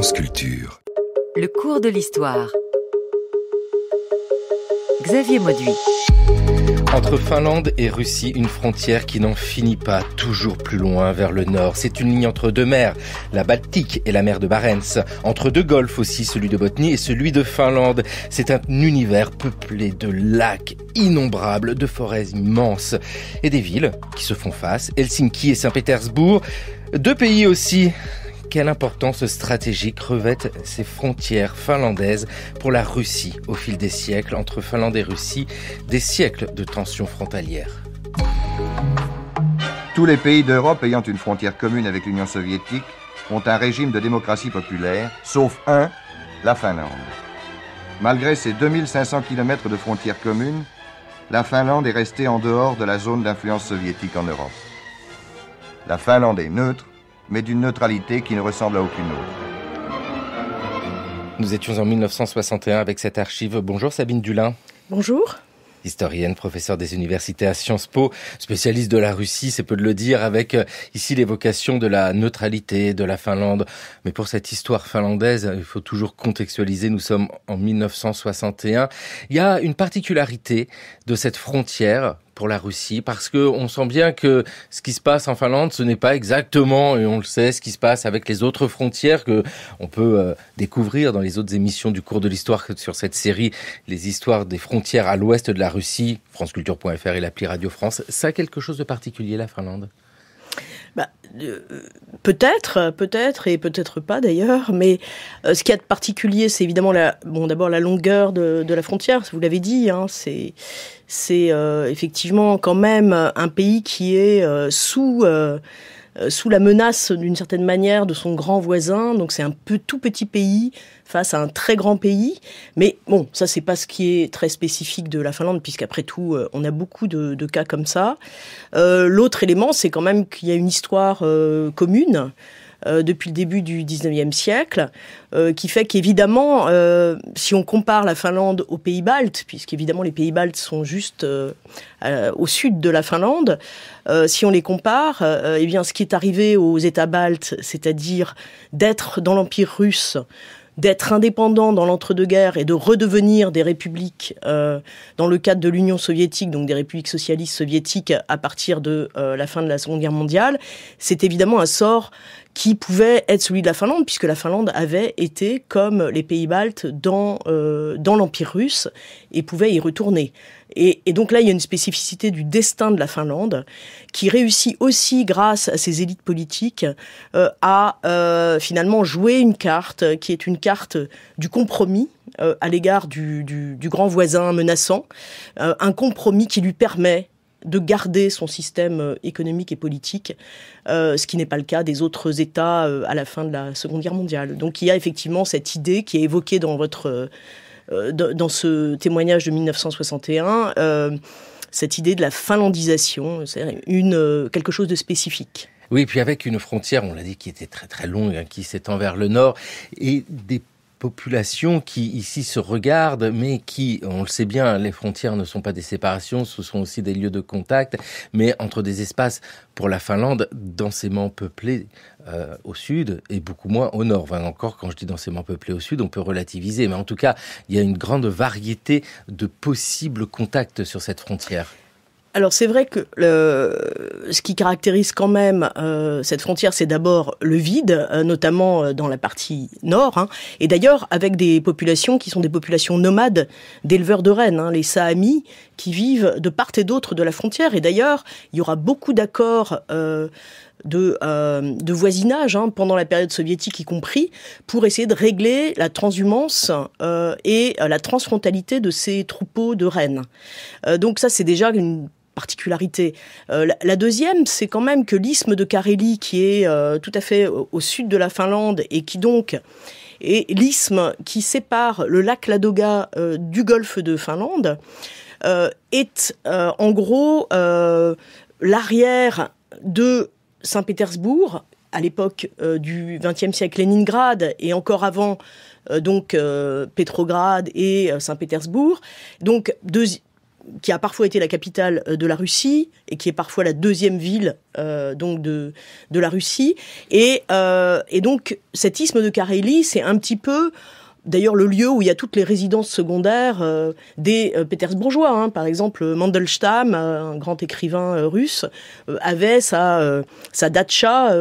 France Culture. Le cours de l'histoire. Xavier Mauduit. Entre Finlande et Russie, une frontière qui n'en finit pas, toujours plus loin vers le nord. C'est une ligne entre deux mers, la Baltique et la mer de Barents. Entre deux golfes aussi, celui de Botnie et celui de Finlande. C'est un univers peuplé de lacs innombrables, de forêts immenses et des villes qui se font face, Helsinki et Saint-Pétersbourg. Deux pays aussi. Quelle importance stratégique revêtent ces frontières finlandaises pour la Russie au fil des siècles, entre Finlande et Russie, des siècles de tensions frontalières. Tous les pays d'Europe ayant une frontière commune avec l'Union soviétique ont un régime de démocratie populaire, sauf un, la Finlande. Malgré ses 2500 km de frontières communes, la Finlande est restée en dehors de la zone d'influence soviétique en Europe. La Finlande est neutre, mais d'une neutralité qui ne ressemble à aucune autre. Nous étions en 1961 avec cette archive. Bonjour Sabine Dulin. Bonjour. Historienne, professeure des universités à Sciences Po, spécialiste de la Russie, c'est peu de le dire, avec ici l'évocation de la neutralité de la Finlande. Mais pour cette histoire finlandaise, il faut toujours contextualiser, nous sommes en 1961. Il y a une particularité de cette frontière pour la Russie, parce que on sent bien que ce qui se passe en Finlande, ce n'est pas exactement, et on le sait, ce qui se passe avec les autres frontières que on peut découvrir dans les autres émissions du cours de l'histoire sur cette série, les histoires des frontières à l'ouest de la Russie, franceculture.fr et l'appli Radio France. Ça a quelque chose de particulier, la Finlande ? Peut-être et peut-être pas d'ailleurs, mais ce qu'il y a de particulier, c'est évidemment d'abord la longueur de la frontière, vous l'avez dit, hein, c'est effectivement quand même un pays qui est sous la menace d'une certaine manière de son grand voisin, donc c'est un tout petit pays face à un très grand pays, mais bon, ça c'est pas ce qui est très spécifique de la Finlande, puisqu'après tout, on a beaucoup de cas comme ça. L'autre élément, c'est quand même qu'il y a une histoire commune, depuis le début du 19e siècle, qui fait qu'évidemment, si on compare la Finlande aux pays baltes, puisqu'évidemment les pays baltes sont juste au sud de la Finlande, si on les compare, eh bien ce qui est arrivé aux États baltes, c'est-à-dire d'être dans l'Empire russe, d'être indépendants dans l'entre-deux-guerres et de redevenir des républiques dans le cadre de l'Union soviétique, donc des républiques socialistes soviétiques à partir de la fin de la Seconde Guerre mondiale, c'est évidemment un sort qui pouvait être celui de la Finlande, puisque la Finlande avait été, comme les pays baltes, dans l'Empire russe et pouvait y retourner. Et donc là, il y a une spécificité du destin de la Finlande qui réussit aussi, grâce à ses élites politiques, à finalement jouer une carte qui est une carte du compromis à l'égard du grand voisin menaçant, un compromis qui lui permet de garder son système économique et politique, ce qui n'est pas le cas des autres États à la fin de la Seconde Guerre mondiale. Donc il y a effectivement cette idée qui est évoquée dans dans ce témoignage de 1961, cette idée de la finlandisation, c'est-à-dire quelque chose de spécifique. Oui, puis avec une frontière, on l'a dit, qui était très très longue, hein, qui s'étend vers le nord, et des populations qui ici se regardent, mais qui, on le sait bien, les frontières ne sont pas des séparations, ce sont aussi des lieux de contact, mais entre des espaces, pour la Finlande, densément peuplés au sud et beaucoup moins au nord. Enfin, encore, quand je dis densément peuplés au sud, on peut relativiser, mais en tout cas, il y a une grande variété de possibles contacts sur cette frontière. Alors c'est vrai que ce qui caractérise quand même cette frontière, c'est d'abord le vide, notamment dans la partie nord, hein, et d'ailleurs avec des populations qui sont des populations nomades d'éleveurs de rennes, hein, les Saamis, qui vivent de part et d'autre de la frontière. Et d'ailleurs, il y aura beaucoup d'accords de voisinage, hein, pendant la période soviétique y compris, pour essayer de régler la transhumance et la transfrontalité de ces troupeaux de rennes. Donc ça, c'est déjà une particularité. La deuxième, c'est quand même que l'isthme de Carélie, qui est tout à fait au sud de la Finlande et qui donc est l'isthme qui sépare le lac Ladoga du golfe de Finlande, est en gros l'arrière de Saint-Pétersbourg, à l'époque du XXe siècle, Leningrad, et encore avant Pétrograd et Saint-Pétersbourg. Donc qui a parfois été la capitale de la Russie et qui est parfois la deuxième ville donc de la Russie. Et donc cet isthme de Carélie, c'est un petit peu d'ailleurs le lieu où il y a toutes les résidences secondaires des Pétersbourgeois. Par exemple, Mandelstam, un grand écrivain russe, avait sa datcha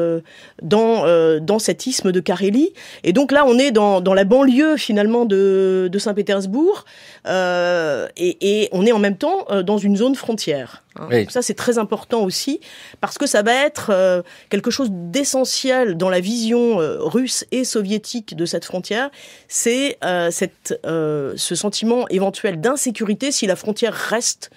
dans cet isthme de Carélie. Et donc là, on est dans la banlieue finalement de Saint-Pétersbourg, et on est en même temps dans une zone frontière. Oui. Donc ça, c'est très important aussi, parce que ça va être quelque chose d'essentiel dans la vision russe et soviétique de cette frontière. C'est ce sentiment éventuel d'insécurité si la frontière reste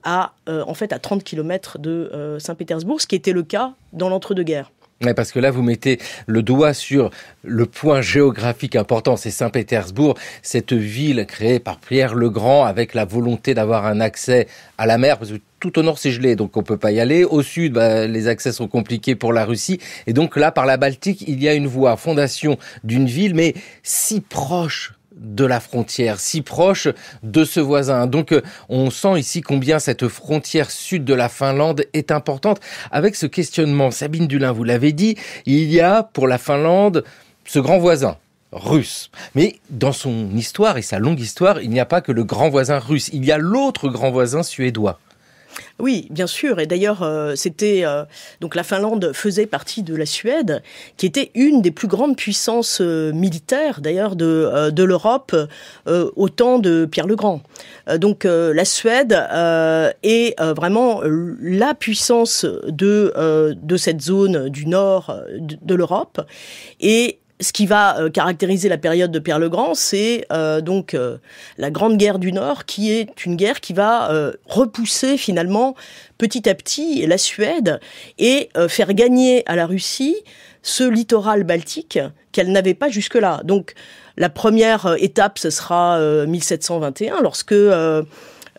à 30 km de Saint-Pétersbourg, ce qui était le cas dans l'entre-deux-guerres. Ouais, parce que là, vous mettez le doigt sur le point géographique important, c'est Saint-Pétersbourg, cette ville créée par Pierre le Grand avec la volonté d'avoir un accès à la mer, parce que tout au nord c'est gelé, donc on peut pas y aller. Au sud, les accès sont compliqués pour la Russie. Et donc là, par la Baltique, il y a une voie, fondation d'une ville, mais si proche de la frontière, si proche de ce voisin. Donc on sent ici combien cette frontière sud de la Finlande est importante. Avec ce questionnement, Sabine Dulin, vous l'avez dit, il y a pour la Finlande ce grand voisin russe. Mais dans son histoire et sa longue histoire, il n'y a pas que le grand voisin russe, il y a l'autre grand voisin suédois. Oui, bien sûr. Et d'ailleurs, donc la Finlande faisait partie de la Suède, qui était une des plus grandes puissances militaires, d'ailleurs, de l'Europe au temps de Pierre le Grand. Donc la Suède est vraiment la puissance de cette zone du nord de l'Europe. Et ce qui va caractériser la période de Pierre le Grand, c'est donc la Grande Guerre du Nord, qui est une guerre qui va repousser finalement petit à petit la Suède et faire gagner à la Russie ce littoral baltique qu'elle n'avait pas jusque-là. Donc la première étape, ce sera 1721, lorsque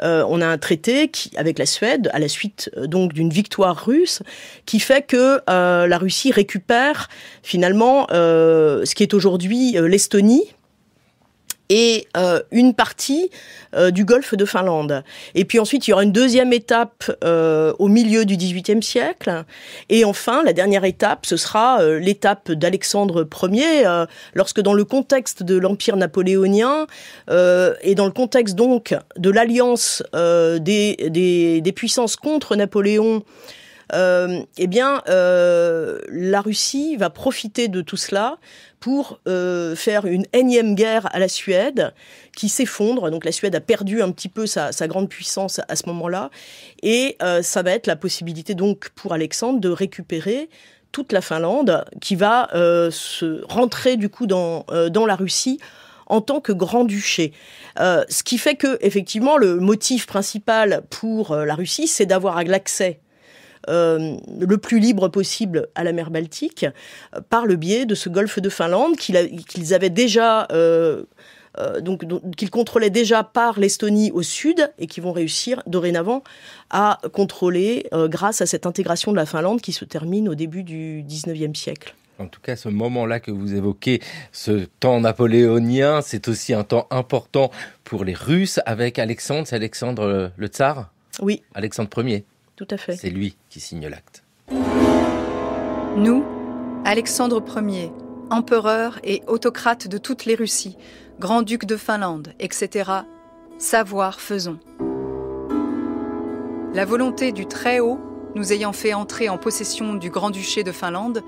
on a un traité avec la Suède, à la suite donc d'une victoire russe, qui fait que la Russie récupère finalement ce qui est aujourd'hui l'Estonie et une partie du golfe de Finlande. Et puis ensuite, il y aura une deuxième étape au milieu du XVIIIe siècle. Et enfin, la dernière étape, ce sera l'étape d'Alexandre Ier, lorsque dans le contexte de l'Empire napoléonien et dans le contexte donc de l'alliance des puissances contre Napoléon, la Russie va profiter de tout cela pour faire une énième guerre à la Suède qui s'effondre. Donc la Suède a perdu un petit peu sa grande puissance à ce moment-là. Et ça va être la possibilité donc pour Alexandre de récupérer toute la Finlande qui va se rentrer du coup dans la Russie en tant que grand-duché. Ce qui fait que effectivement le motif principal pour la Russie, c'est d'avoir l'accès le plus libre possible à la mer Baltique par le biais de ce golfe de Finlande qu'ils avaient déjà qu'ils contrôlaient déjà par l'Estonie au sud et qui vont réussir dorénavant à contrôler grâce à cette intégration de la Finlande qui se termine au début du 19e siècle. En tout cas, ce moment-là que vous évoquez, ce temps napoléonien, c'est aussi un temps important pour les Russes avec Alexandre. C'est Alexandre le Tsar ? Oui. Alexandre Ier. Tout à fait. C'est lui qui signe l'acte. Nous, Alexandre Ier, empereur et autocrate de toutes les Russies, grand-duc de Finlande, etc., savoir faisons. La volonté du Très-Haut, nous ayant fait entrer en possession du grand-duché de Finlande,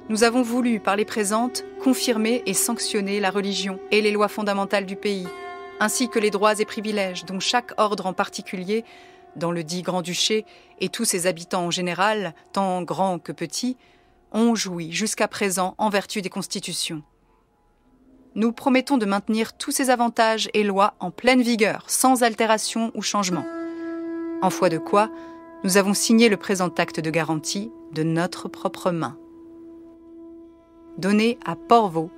nous avons voulu, par les présentes, confirmer et sanctionner la religion et les lois fondamentales du pays, ainsi que les droits et privilèges dont chaque ordre en particulier, dans le dit Grand-Duché, et tous ses habitants en général, tant grands que petits, ont joui jusqu'à présent en vertu des constitutions. Nous promettons de maintenir tous ces avantages et lois en pleine vigueur, sans altération ou changement. En foi de quoi, nous avons signé le présent acte de garantie de notre propre main. Donné à Porvoo,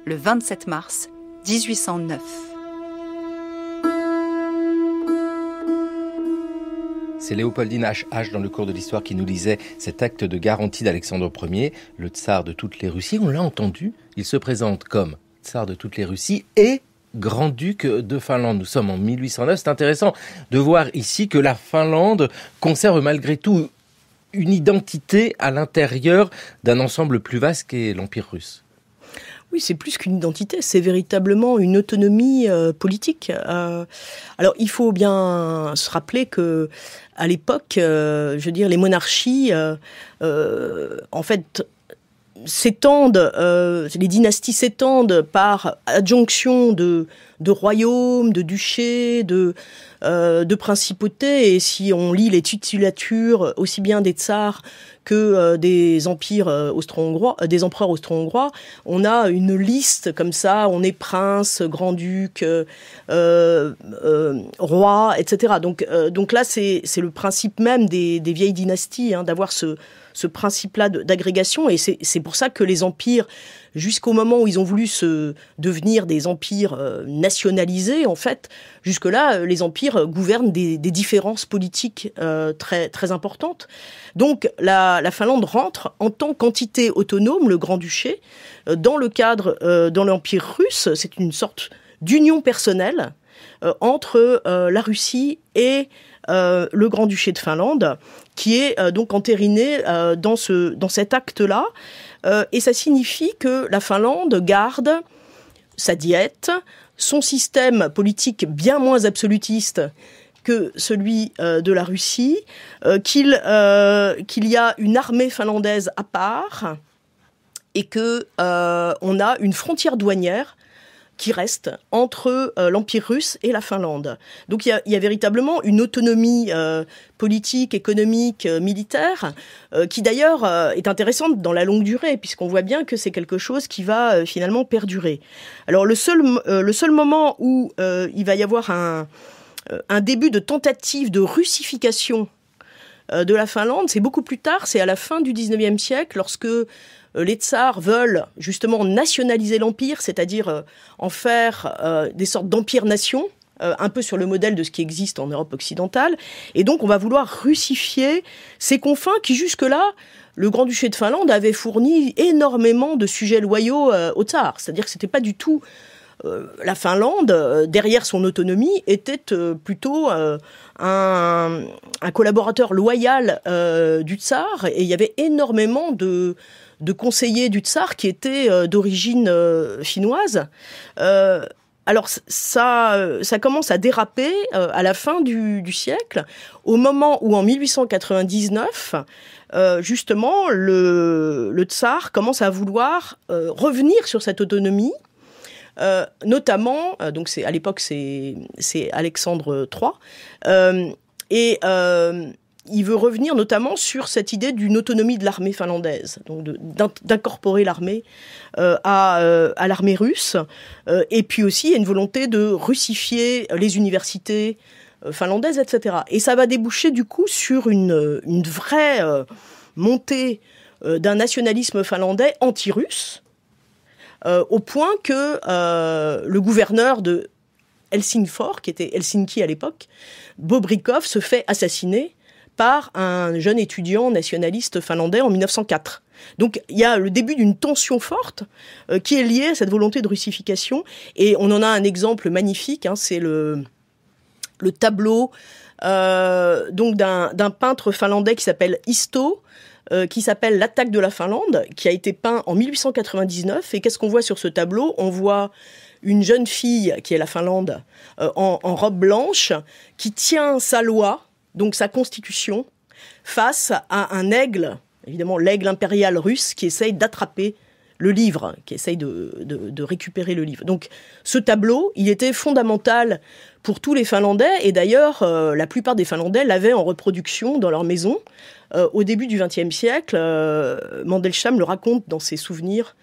le 27 mars 1809. C'est Léopoldine H. dans le cours de l'histoire qui nous lisait cet acte de garantie d'Alexandre Ier, le tsar de toutes les Russies. On l'a entendu, il se présente comme tsar de toutes les Russies et grand-duc de Finlande. Nous sommes en 1809. C'est intéressant de voir ici que la Finlande conserve malgré tout une identité à l'intérieur d'un ensemble plus vaste qu'est l'Empire russe. Oui, c'est plus qu'une identité, c'est véritablement une autonomie politique. Alors, il faut bien se rappeler que, à l'époque, les monarchies, en fait, s'étendent, les dynasties s'étendent par adjonction de royaumes, de duchés, de principautés. Et si on lit les titulatures, aussi bien des tsars que des empires austro-hongrois, des empereurs austro-hongrois, on a une liste comme ça, on est prince, grand-duc, roi, etc. Donc là, c'est le principe même des vieilles dynasties, d'avoir ce principe-là d'agrégation, et c'est pour ça que les empires, jusqu'au moment où ils ont voulu devenir des empires nationalisés, en fait, jusque-là, les empires gouvernent des différences politiques très, très importantes. Donc, la Finlande rentre en tant qu'entité autonome, le Grand-Duché, dans le cadre, dans l'Empire russe. C'est une sorte d'union personnelle entre la Russie et le Grand-Duché de Finlande, qui est donc entériné dans cet acte-là. Et ça signifie que la Finlande garde sa diète, son système politique bien moins absolutiste que celui de la Russie, qu'il y a une armée finlandaise à part, et que on a une frontière douanière qui reste entre l'Empire russe et la Finlande. Donc il y a véritablement une autonomie politique, économique, militaire, qui d'ailleurs est intéressante dans la longue durée, puisqu'on voit bien que c'est quelque chose qui va finalement perdurer. Alors le seul moment où il va y avoir un début de tentative de russification de la Finlande, c'est beaucoup plus tard, c'est à la fin du 19e siècle, lorsque les tsars veulent justement nationaliser l'empire, c'est-à-dire en faire des sortes d'empires-nations, un peu sur le modèle de ce qui existe en Europe occidentale. Et donc on va vouloir russifier ces confins qui jusque-là, le Grand-Duché de Finlande avait fourni énormément de sujets loyaux aux tsars. C'est-à-dire que c'était pas du tout... la Finlande, derrière son autonomie, était plutôt un collaborateur loyal du tsar, et il y avait énormément de conseillers du tsar qui étaient d'origine finnoise. Alors ça commence à déraper à la fin du siècle, au moment où en 1899, justement, le tsar commence à vouloir revenir sur cette autonomie. Notamment, donc à l'époque c'est Alexandre III, et il veut revenir notamment sur cette idée d'une autonomie de l'armée finlandaise, donc d'incorporer l'armée à l'armée russe, et puis aussi il y a une volonté de russifier les universités finlandaises, etc. Et ça va déboucher du coup sur une vraie montée d'un nationalisme finlandais anti-russe, au point que le gouverneur de Helsingfors, qui était Helsinki à l'époque, Bobrikov, se fait assassiner par un jeune étudiant nationaliste finlandais en 1904. Donc il y a le début d'une tension forte qui est liée à cette volonté de russification. Et on en a un exemple magnifique, c'est le tableau donc d'un peintre finlandais qui s'appelle Isto, qui s'appelle L'attaque de la Finlande, qui a été peint en 1899. Et qu'est-ce qu'on voit sur ce tableau ? On voit une jeune fille, qui est la Finlande, en robe blanche, qui tient sa loi, donc sa constitution, face à un aigle, évidemment l'aigle impérial russe, qui essaye d'attraper le livre, qui essaye de récupérer le livre. Donc ce tableau, il était fondamental pour tous les Finlandais, et d'ailleurs la plupart des Finlandais l'avaient en reproduction dans leur maison. Au début du XXe siècle, Mandelstam le raconte dans ses souvenirs,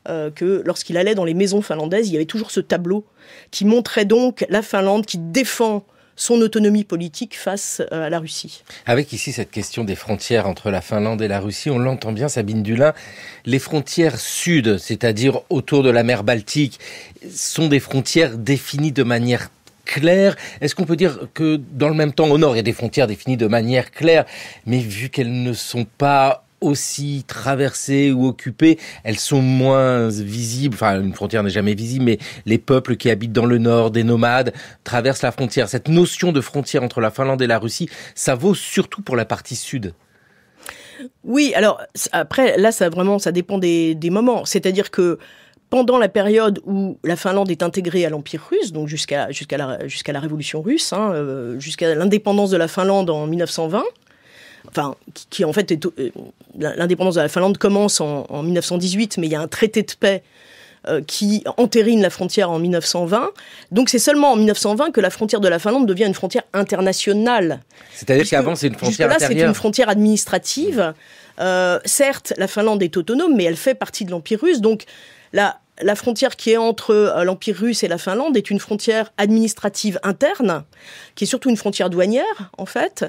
que lorsqu'il allait dans les maisons finlandaises, il y avait toujours ce tableau qui montrait donc la Finlande qui défend son autonomie politique face à la Russie. Avec ici cette question des frontières entre la Finlande et la Russie, on l'entend bien, Sabine Dulin, les frontières sud, c'est-à-dire autour de la mer Baltique, sont des frontières définies de manière claire. Est-ce qu'on peut dire que dans le même temps, au nord, il y a des frontières définies de manière claire, mais vu qu'elles ne sont pas aussi traversées ou occupées, elles sont moins visibles. Enfin, une frontière n'est jamais visible, mais les peuples qui habitent dans le nord, des nomades, traversent la frontière. Cette notion de frontière entre la Finlande et la Russie, ça vaut surtout pour la partie sud. Oui, alors après, là, ça dépend des moments. C'est-à-dire que pendant la période où la Finlande est intégrée à l'Empire russe, donc jusqu'à la Révolution russe, jusqu'à l'indépendance de la Finlande en 1920, enfin, qui en fait l'indépendance de la Finlande commence en 1918, mais il y a un traité de paix qui entérine la frontière en 1920. Donc c'est seulement en 1920 que la frontière de la Finlande devient une frontière internationale. C'est-à-dire qu'avant c'est une frontière intérieure. Jusque-là, c'est une frontière administrative. Certes, la Finlande est autonome, mais elle fait partie de l'Empire russe. Donc la frontière qui est entre l'Empire russe et la Finlande est une frontière administrative interne, qui est surtout une frontière douanière, en fait.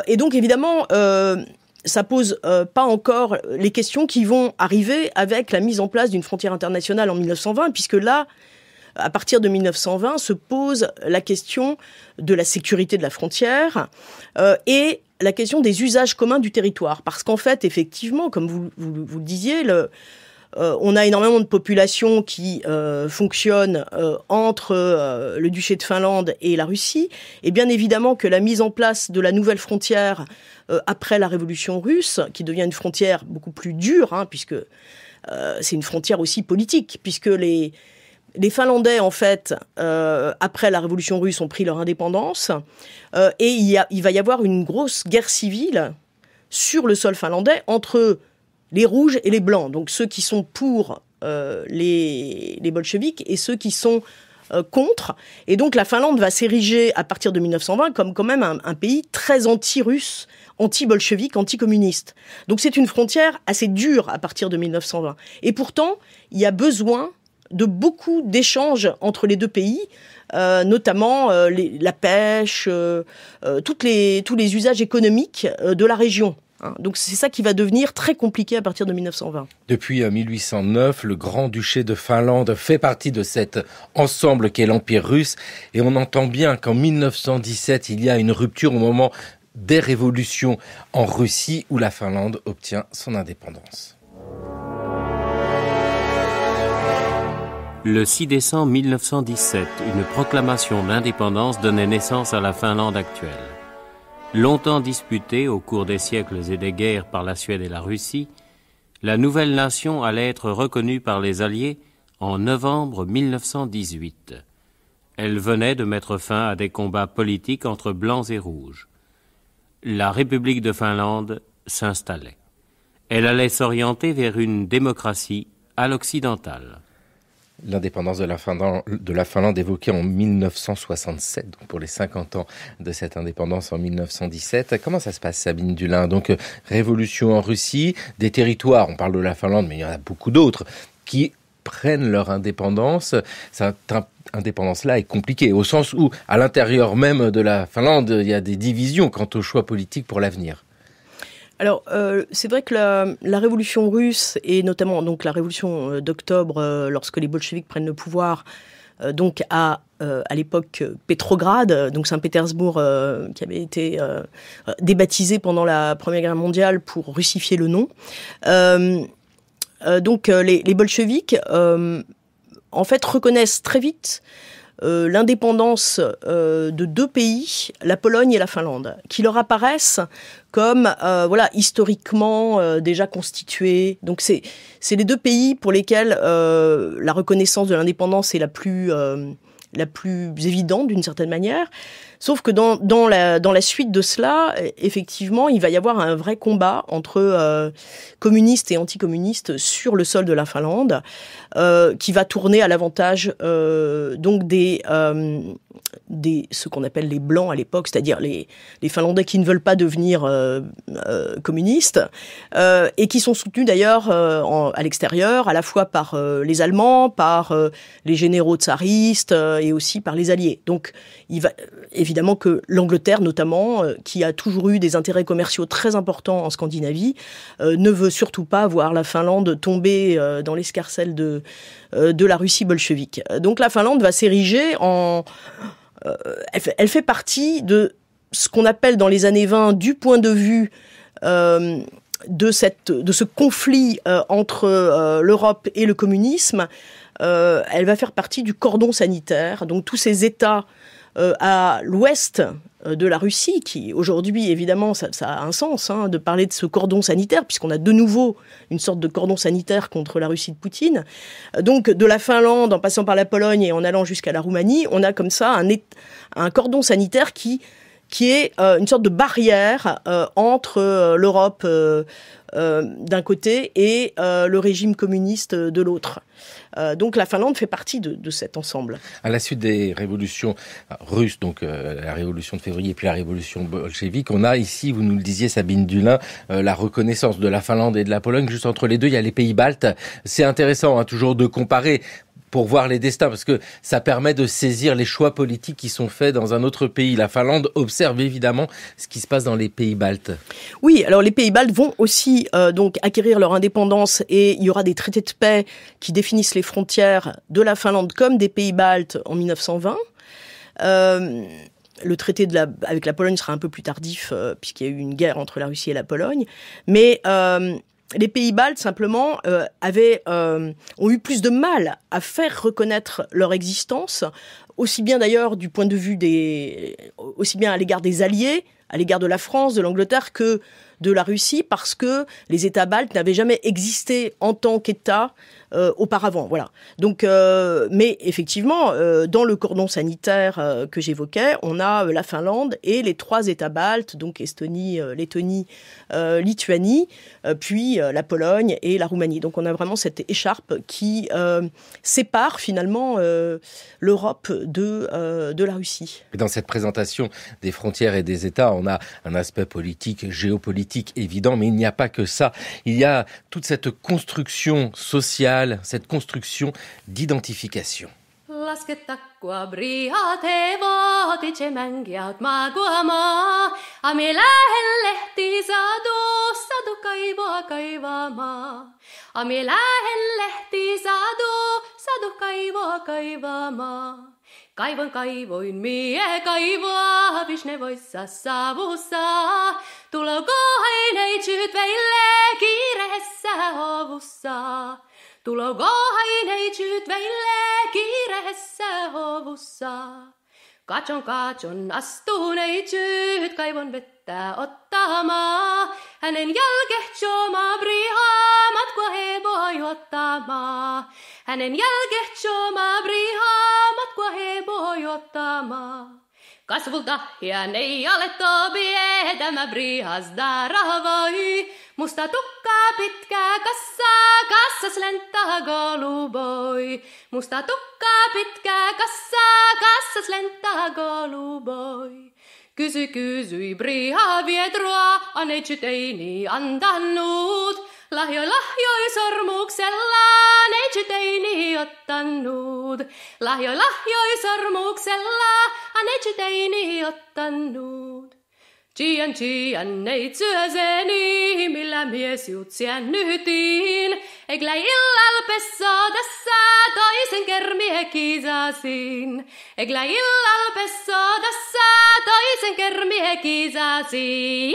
Et donc, évidemment, ça pose pas encore les questions qui vont arriver avec la mise en place d'une frontière internationale en 1920, puisque là, à partir de 1920, se pose la question de la sécurité de la frontière et la question des usages communs du territoire. Parce qu'en fait, effectivement, comme vous le disiez, on a énormément de populations qui fonctionnent entre le duché de Finlande et la Russie. Et bien évidemment que la mise en place de la nouvelle frontière après la Révolution russe, qui devient une frontière beaucoup plus dure, puisque c'est une frontière aussi politique, puisque les Finlandais, en fait, après la Révolution russe, ont pris leur indépendance. Et il va y avoir une grosse guerre civile sur le sol finlandais entre les rouges et les blancs, donc ceux qui sont pour les bolcheviks et ceux qui sont contre. Et donc la Finlande va s'ériger à partir de 1920 comme quand même un pays très anti-russe, anti-bolchevique, anti-communiste. Donc c'est une frontière assez dure à partir de 1920. Et pourtant, il y a besoin de beaucoup d'échanges entre les deux pays, notamment la pêche, tous les usages économiques de la région. Donc c'est ça qui va devenir très compliqué à partir de 1920. Depuis 1809, le Grand-Duché de Finlande fait partie de cet ensemble qu'est l'Empire russe. Et on entend bien qu'en 1917, il y a une rupture au moment des révolutions en Russie où la Finlande obtient son indépendance. Le 6 décembre 1917, une proclamation d'indépendance donnait naissance à la Finlande actuelle. Longtemps disputée au cours des siècles et des guerres par la Suède et la Russie, la nouvelle nation allait être reconnue par les Alliés en novembre 1918. Elle venait de mettre fin à des combats politiques entre blancs et rouges. La République de Finlande s'installait. Elle allait s'orienter vers une démocratie à l'occidentale. L'indépendance de la Finlande évoquée en 1967, donc pour les 50 ans de cette indépendance en 1917. Comment ça se passe, Sabine Dulin? Donc, révolution en Russie, des territoires, on parle de la Finlande, mais il y en a beaucoup d'autres, qui prennent leur indépendance. Cette indépendance-là est compliquée, au sens où, à l'intérieur même de la Finlande, il y a des divisions quant aux choix politiques pour l'avenir. Alors, c'est vrai que la révolution russe, et notamment donc la révolution d'octobre, lorsque les bolcheviks prennent le pouvoir, donc à l'époque Pétrograd, donc Saint-Pétersbourg, qui avait été débaptisé pendant la Première Guerre mondiale pour russifier le nom. Donc les bolcheviks, en fait, reconnaissent très vite l'indépendance de deux pays, la Pologne et la Finlande, qui leur apparaissent comme historiquement déjà constitués. Donc c'est les deux pays pour lesquels la reconnaissance de l'indépendance est la plus évidente d'une certaine manière. Sauf que dans la suite de cela, effectivement, il va y avoir un vrai combat entre communistes et anticommunistes sur le sol de la Finlande, qui va tourner à l'avantage donc des ce qu'on appelle les blancs à l'époque, c'est-à-dire les Finlandais qui ne veulent pas devenir communistes et qui sont soutenus d'ailleurs à l'extérieur, à la fois par les Allemands, par les généraux tsaristes et aussi par les Alliés. Donc il va évidemment que l'Angleterre notamment, qui a toujours eu des intérêts commerciaux très importants en Scandinavie, ne veut surtout pas voir la Finlande tomber dans l'escarcelle de la Russie bolchevique. Donc la Finlande va s'ériger elle fait partie de ce qu'on appelle dans les années 20, du point de vue de ce conflit entre l'Europe et le communisme, elle va faire partie du cordon sanitaire. Donc tous ces États à l'ouest de la Russie, qui aujourd'hui, évidemment, ça a un sens de parler de ce cordon sanitaire, puisqu'on a de nouveau une sorte de cordon sanitaire contre la Russie de Poutine. Donc de la Finlande, en passant par la Pologne et en allant jusqu'à la Roumanie, on a comme ça un cordon sanitaire qui est une sorte de barrière entre l'Europe d'un côté et le régime communiste de l'autre. Donc la Finlande fait partie de cet ensemble. À la suite des révolutions russes, donc la révolution de février et puis la révolution bolchevique, on a ici, vous nous le disiez Sabine Dulin, la reconnaissance de la Finlande et de la Pologne. Juste entre les deux, il y a les pays baltes. C'est intéressant toujours de comparer pour voir les destins, parce que ça permet de saisir les choix politiques qui sont faits dans un autre pays. La Finlande observe évidemment ce qui se passe dans les pays baltes. Oui, alors les pays baltes vont aussi donc acquérir leur indépendance et il y aura des traités de paix qui définissent les frontières de la Finlande comme des pays baltes en 1920. Le traité avec la Pologne sera un peu plus tardif puisqu'il y a eu une guerre entre la Russie et la Pologne. Mais les pays baltes, simplement, ont eu plus de mal à faire reconnaître leur existence, aussi bien d'ailleurs du point de vue aussi bien à l'égard des alliés, à l'égard de la France, de l'Angleterre, que de la Russie, parce que les États baltes n'avaient jamais existé en tant qu'État auparavant. Voilà. Donc, mais effectivement, dans le cordon sanitaire que j'évoquais, on a la Finlande et les 3 États baltes, donc Estonie, Lettonie, Lituanie, puis la Pologne et la Roumanie. Donc on a vraiment cette écharpe qui sépare finalement l'Europe de la Russie. Et dans cette présentation des frontières et des États, on a un aspect politique, géopolitique évident, mais il n'y a pas que ça. Il y a toute cette construction sociale, cette construction d'identification. Lasketakkua brihat hevotice mängiat maakuamaa. Ami lähelehti sadu kaivoa kaivamaa. Ami lähelehti sadu kaivoa kaivamaa. Kaivoin mie kaivoa, visnevoissa savussa. Tuloko haineitsyt veille kiireessä hovussa. Tuloko haineitsyt veille kiireessä hovussa. Katson astuneitsyt kaivon vettä ottamaan. Hänen jälkehtsomaa brihaa matkua hevoa juottamaan. Hänen jälkehtsomaa brihaa matkua hevoa juottamaan. Kasvulta hän ei ole tobie, tämä brihasda rahvoi. Musta tukkaa pitkää kassas lentää goluboi. Musta tukkaa pitkää kassas lentää goluboi. Kysyi briha vietroa, aneitsyt ei niin antanut. Lahjoi sormuksella, neitsyt ei niin ottanut. Lahjoi sormuksella, neitsyt ei niin ottanut. Gian neitsyöseni, millä mies jutsien nyhtiin. Eiklä illal pesso tässä, toisen kermie kisasin. Eiklä illal pesso tässä, toisen kermie kisasin.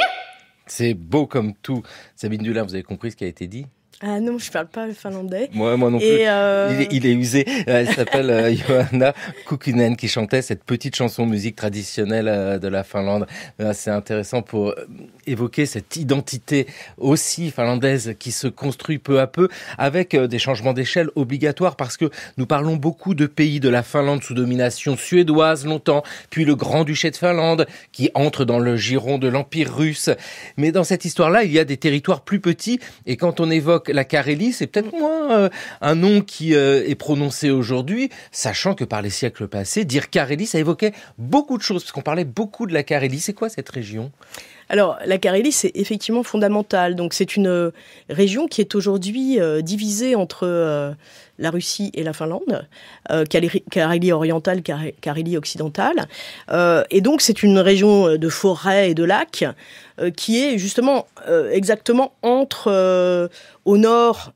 C'est beau comme tout. Sabine Dulin, vous avez compris ce qui a été dit ? Ah non, je parle pas le finlandais. Moi non plus. Il est usé. Elle s'appelle Johanna Kukkonen qui chantait cette petite chanson musique traditionnelle de la Finlande. C'est intéressant pour évoquer cette identité aussi finlandaise qui se construit peu à peu avec des changements d'échelle obligatoires parce que nous parlons beaucoup de pays de la Finlande sous domination suédoise longtemps, puis le Grand-Duché de Finlande qui entre dans le giron de l'Empire russe. Mais dans cette histoire-là, il y a des territoires plus petits et quand on évoque la Carélie, c'est peut-être moins un nom qui est prononcé aujourd'hui, sachant que par les siècles passés, dire Carélie, ça évoquait beaucoup de choses, parce qu'on parlait beaucoup de la Carélie. C'est quoi cette région ? Alors, la Carélie, c'est effectivement fondamental. Donc, c'est une région qui est aujourd'hui divisée entre la Russie et la Finlande, Carélie orientale, Carélie occidentale. Et donc, c'est une région de forêts et de lacs qui est justement exactement entre, au nord,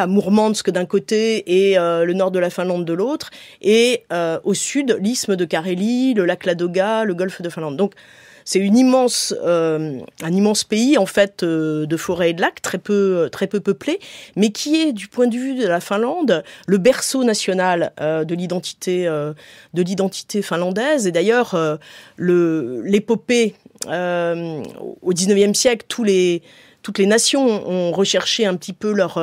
Mourmansk d'un côté et le nord de la Finlande de l'autre, et au sud, l'isthme de Carélie, le lac Ladoga, le golfe de Finlande. Donc, c'est un immense pays en fait de forêts et de lacs très peu peuplé, mais qui est du point de vue de la Finlande le berceau national de l'identité finlandaise. Et d'ailleurs l'épopée au XIXe siècle, toutes les nations ont recherché un petit peu leurs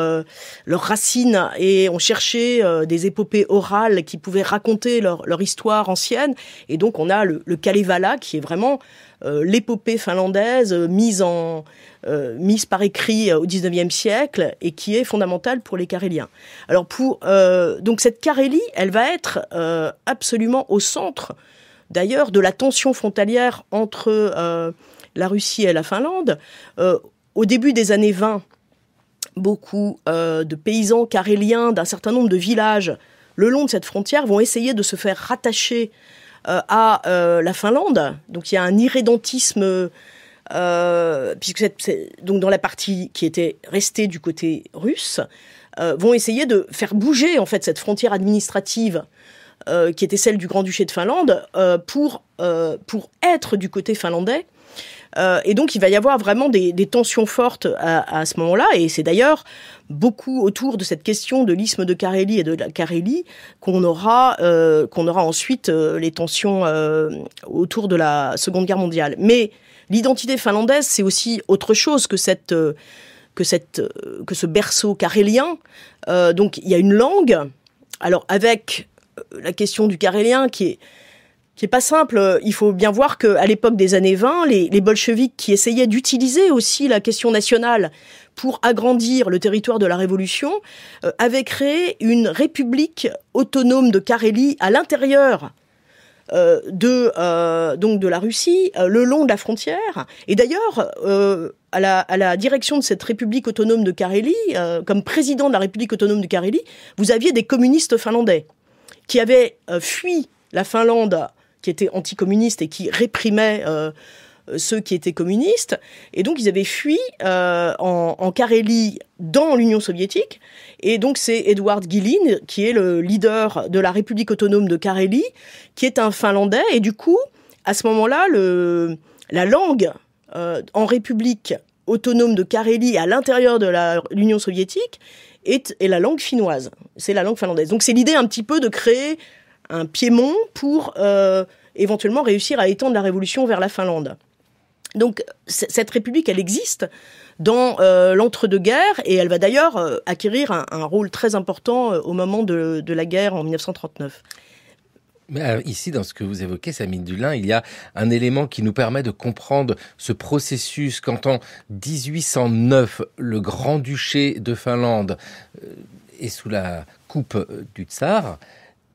racines et ont cherché des épopées orales qui pouvaient raconter leur histoire ancienne. Et donc on a le Kalevala qui est vraiment l'épopée finlandaise mise par écrit au XIXe siècle et qui est fondamentale pour les Caréliens. Alors donc cette Carélie, elle va être absolument au centre d'ailleurs de la tension frontalière entre la Russie et la Finlande. Au début des années 20, beaucoup de paysans caréliens d'un certain nombre de villages le long de cette frontière vont essayer de se faire rattacher à la Finlande. Donc il y a un irrédentisme, puisque donc dans la partie qui était restée du côté russe, vont essayer de faire bouger en fait cette frontière administrative qui était celle du Grand-Duché de Finlande pour être du côté finlandais. Et donc, il va y avoir vraiment des tensions fortes à ce moment-là. Et c'est d'ailleurs beaucoup autour de cette question de l'isthme de Carélie et de la Carélie qu'on aura ensuite les tensions autour de la Seconde Guerre mondiale. Mais l'identité finlandaise, c'est aussi autre chose que ce berceau carélien. Donc, il y a une langue. Alors, avec la question du carélien qui est pas simple. Il faut bien voir qu'à l'époque des années 20, les bolcheviks qui essayaient d'utiliser aussi la question nationale pour agrandir le territoire de la Révolution avaient créé une république autonome de Carélie à l'intérieur de la Russie, le long de la frontière. Et d'ailleurs, à la direction de cette république autonome de Carélie, comme président de la république autonome de Carélie, vous aviez des communistes finlandais qui avaient fui la Finlande, qui était anticommuniste et qui réprimait ceux qui étaient communistes. Et donc, ils avaient fui en Carélie dans l'Union soviétique. Et donc, c'est Edward Gilin, qui est le leader de la République autonome de Carélie, qui est un Finlandais. Et du coup, à ce moment-là, la langue en République autonome de Carélie à l'intérieur de l'Union soviétique est la langue finnoise. C'est la langue finlandaise. Donc, c'est l'idée un petit peu de créer un piémont pour éventuellement réussir à étendre la révolution vers la Finlande. Donc cette république, elle existe dans l'entre-deux-guerres et elle va d'ailleurs acquérir un rôle très important au moment de la guerre en 1939. Mais ici, dans ce que vous évoquez, Sabine Dulin, il y a un élément qui nous permet de comprendre ce processus quand en 1809, le Grand-Duché de Finlande est sous la coupe du tsar.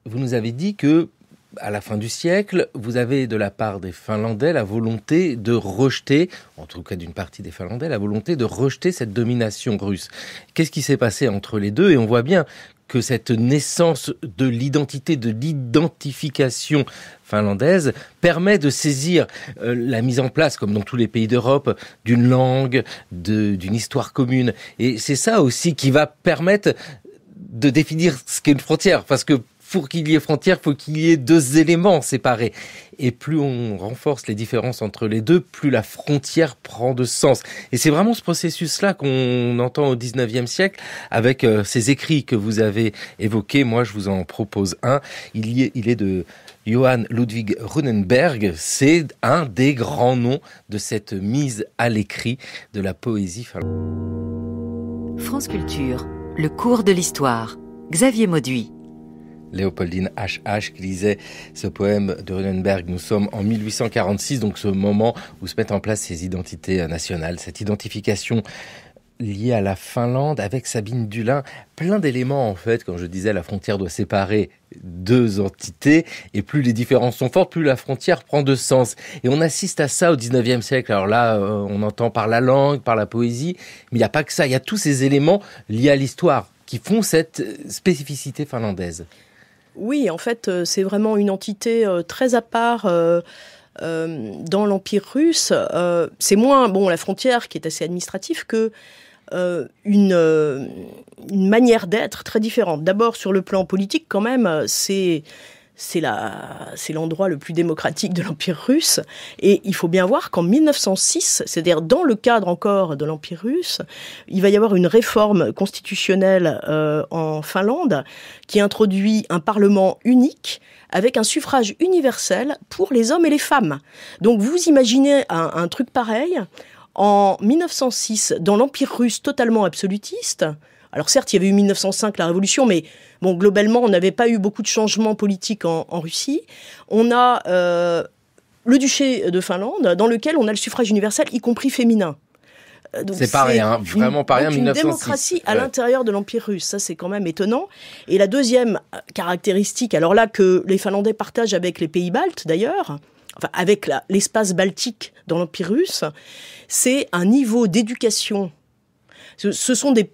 Vous nous avez dit que, à la fin du siècle, vous avez de la part des Finlandais la volonté de rejeter, en tout cas d'une partie des Finlandais, la volonté de rejeter cette domination russe. Qu'est-ce qui s'est passé entre les deux ? Et on voit bien que cette naissance de l'identité, de l'identification finlandaise permet de saisir la mise en place, comme dans tous les pays d'Europe, d'une langue, d'une histoire commune. Et c'est ça aussi qui va permettre de définir ce qu'est une frontière, parce que pour qu'il y ait frontière, il faut qu'il y ait deux éléments séparés. Et plus on renforce les différences entre les deux, plus la frontière prend de sens. Et c'est vraiment ce processus-là qu'on entend au 19e siècle avec ces écrits que vous avez évoqués. Moi, je vous en propose un. Il est de Johan Ludvig Runeberg. C'est un des grands noms de cette mise à l'écrit de la poésie finlandaise. France Culture, le cours de l'histoire. Xavier Mauduit. Léopoldine H.H. qui lisait ce poème de Runeberg. Nous sommes en 1846, donc ce moment où se mettent en place ces identités nationales, cette identification liée à la Finlande avec Sabine Dulin. Plein d'éléments en fait, comme je disais, la frontière doit séparer deux entités et plus les différences sont fortes, plus la frontière prend de sens. Et on assiste à ça au 19e siècle. Alors là, on entend par la langue, par la poésie, mais il n'y a pas que ça. Il y a tous ces éléments liés à l'histoire qui font cette spécificité finlandaise. Oui, en fait, c'est vraiment une entité très à part dans l'Empire russe. C'est moins la frontière qui est assez administrative que une manière d'être très différente. D'abord, sur le plan politique, quand même, c'est c'est l'endroit le plus démocratique de l'Empire russe. Et il faut bien voir qu'en 1906, c'est-à-dire dans le cadre encore de l'Empire russe, il va y avoir une réforme constitutionnelle en Finlande qui introduit un parlement unique avec un suffrage universel pour les hommes et les femmes. Donc vous imaginez un truc pareil en 1906 dans l'Empire russe totalement absolutiste. Alors certes, il y avait eu 1905, la Révolution, mais bon, globalement, on n'avait pas eu beaucoup de changements politiques en Russie. On a le duché de Finlande, dans lequel on a le suffrage universel, y compris féminin. Donc c'est pas rien, vraiment pas rien, 1906. Une démocratie à l'intérieur de l'Empire russe, ça c'est quand même étonnant. Et la deuxième caractéristique, alors là que les Finlandais partagent avec les pays baltes d'ailleurs, enfin avec l'espace baltique dans l'Empire russe, c'est un niveau d'éducation. Ce sont des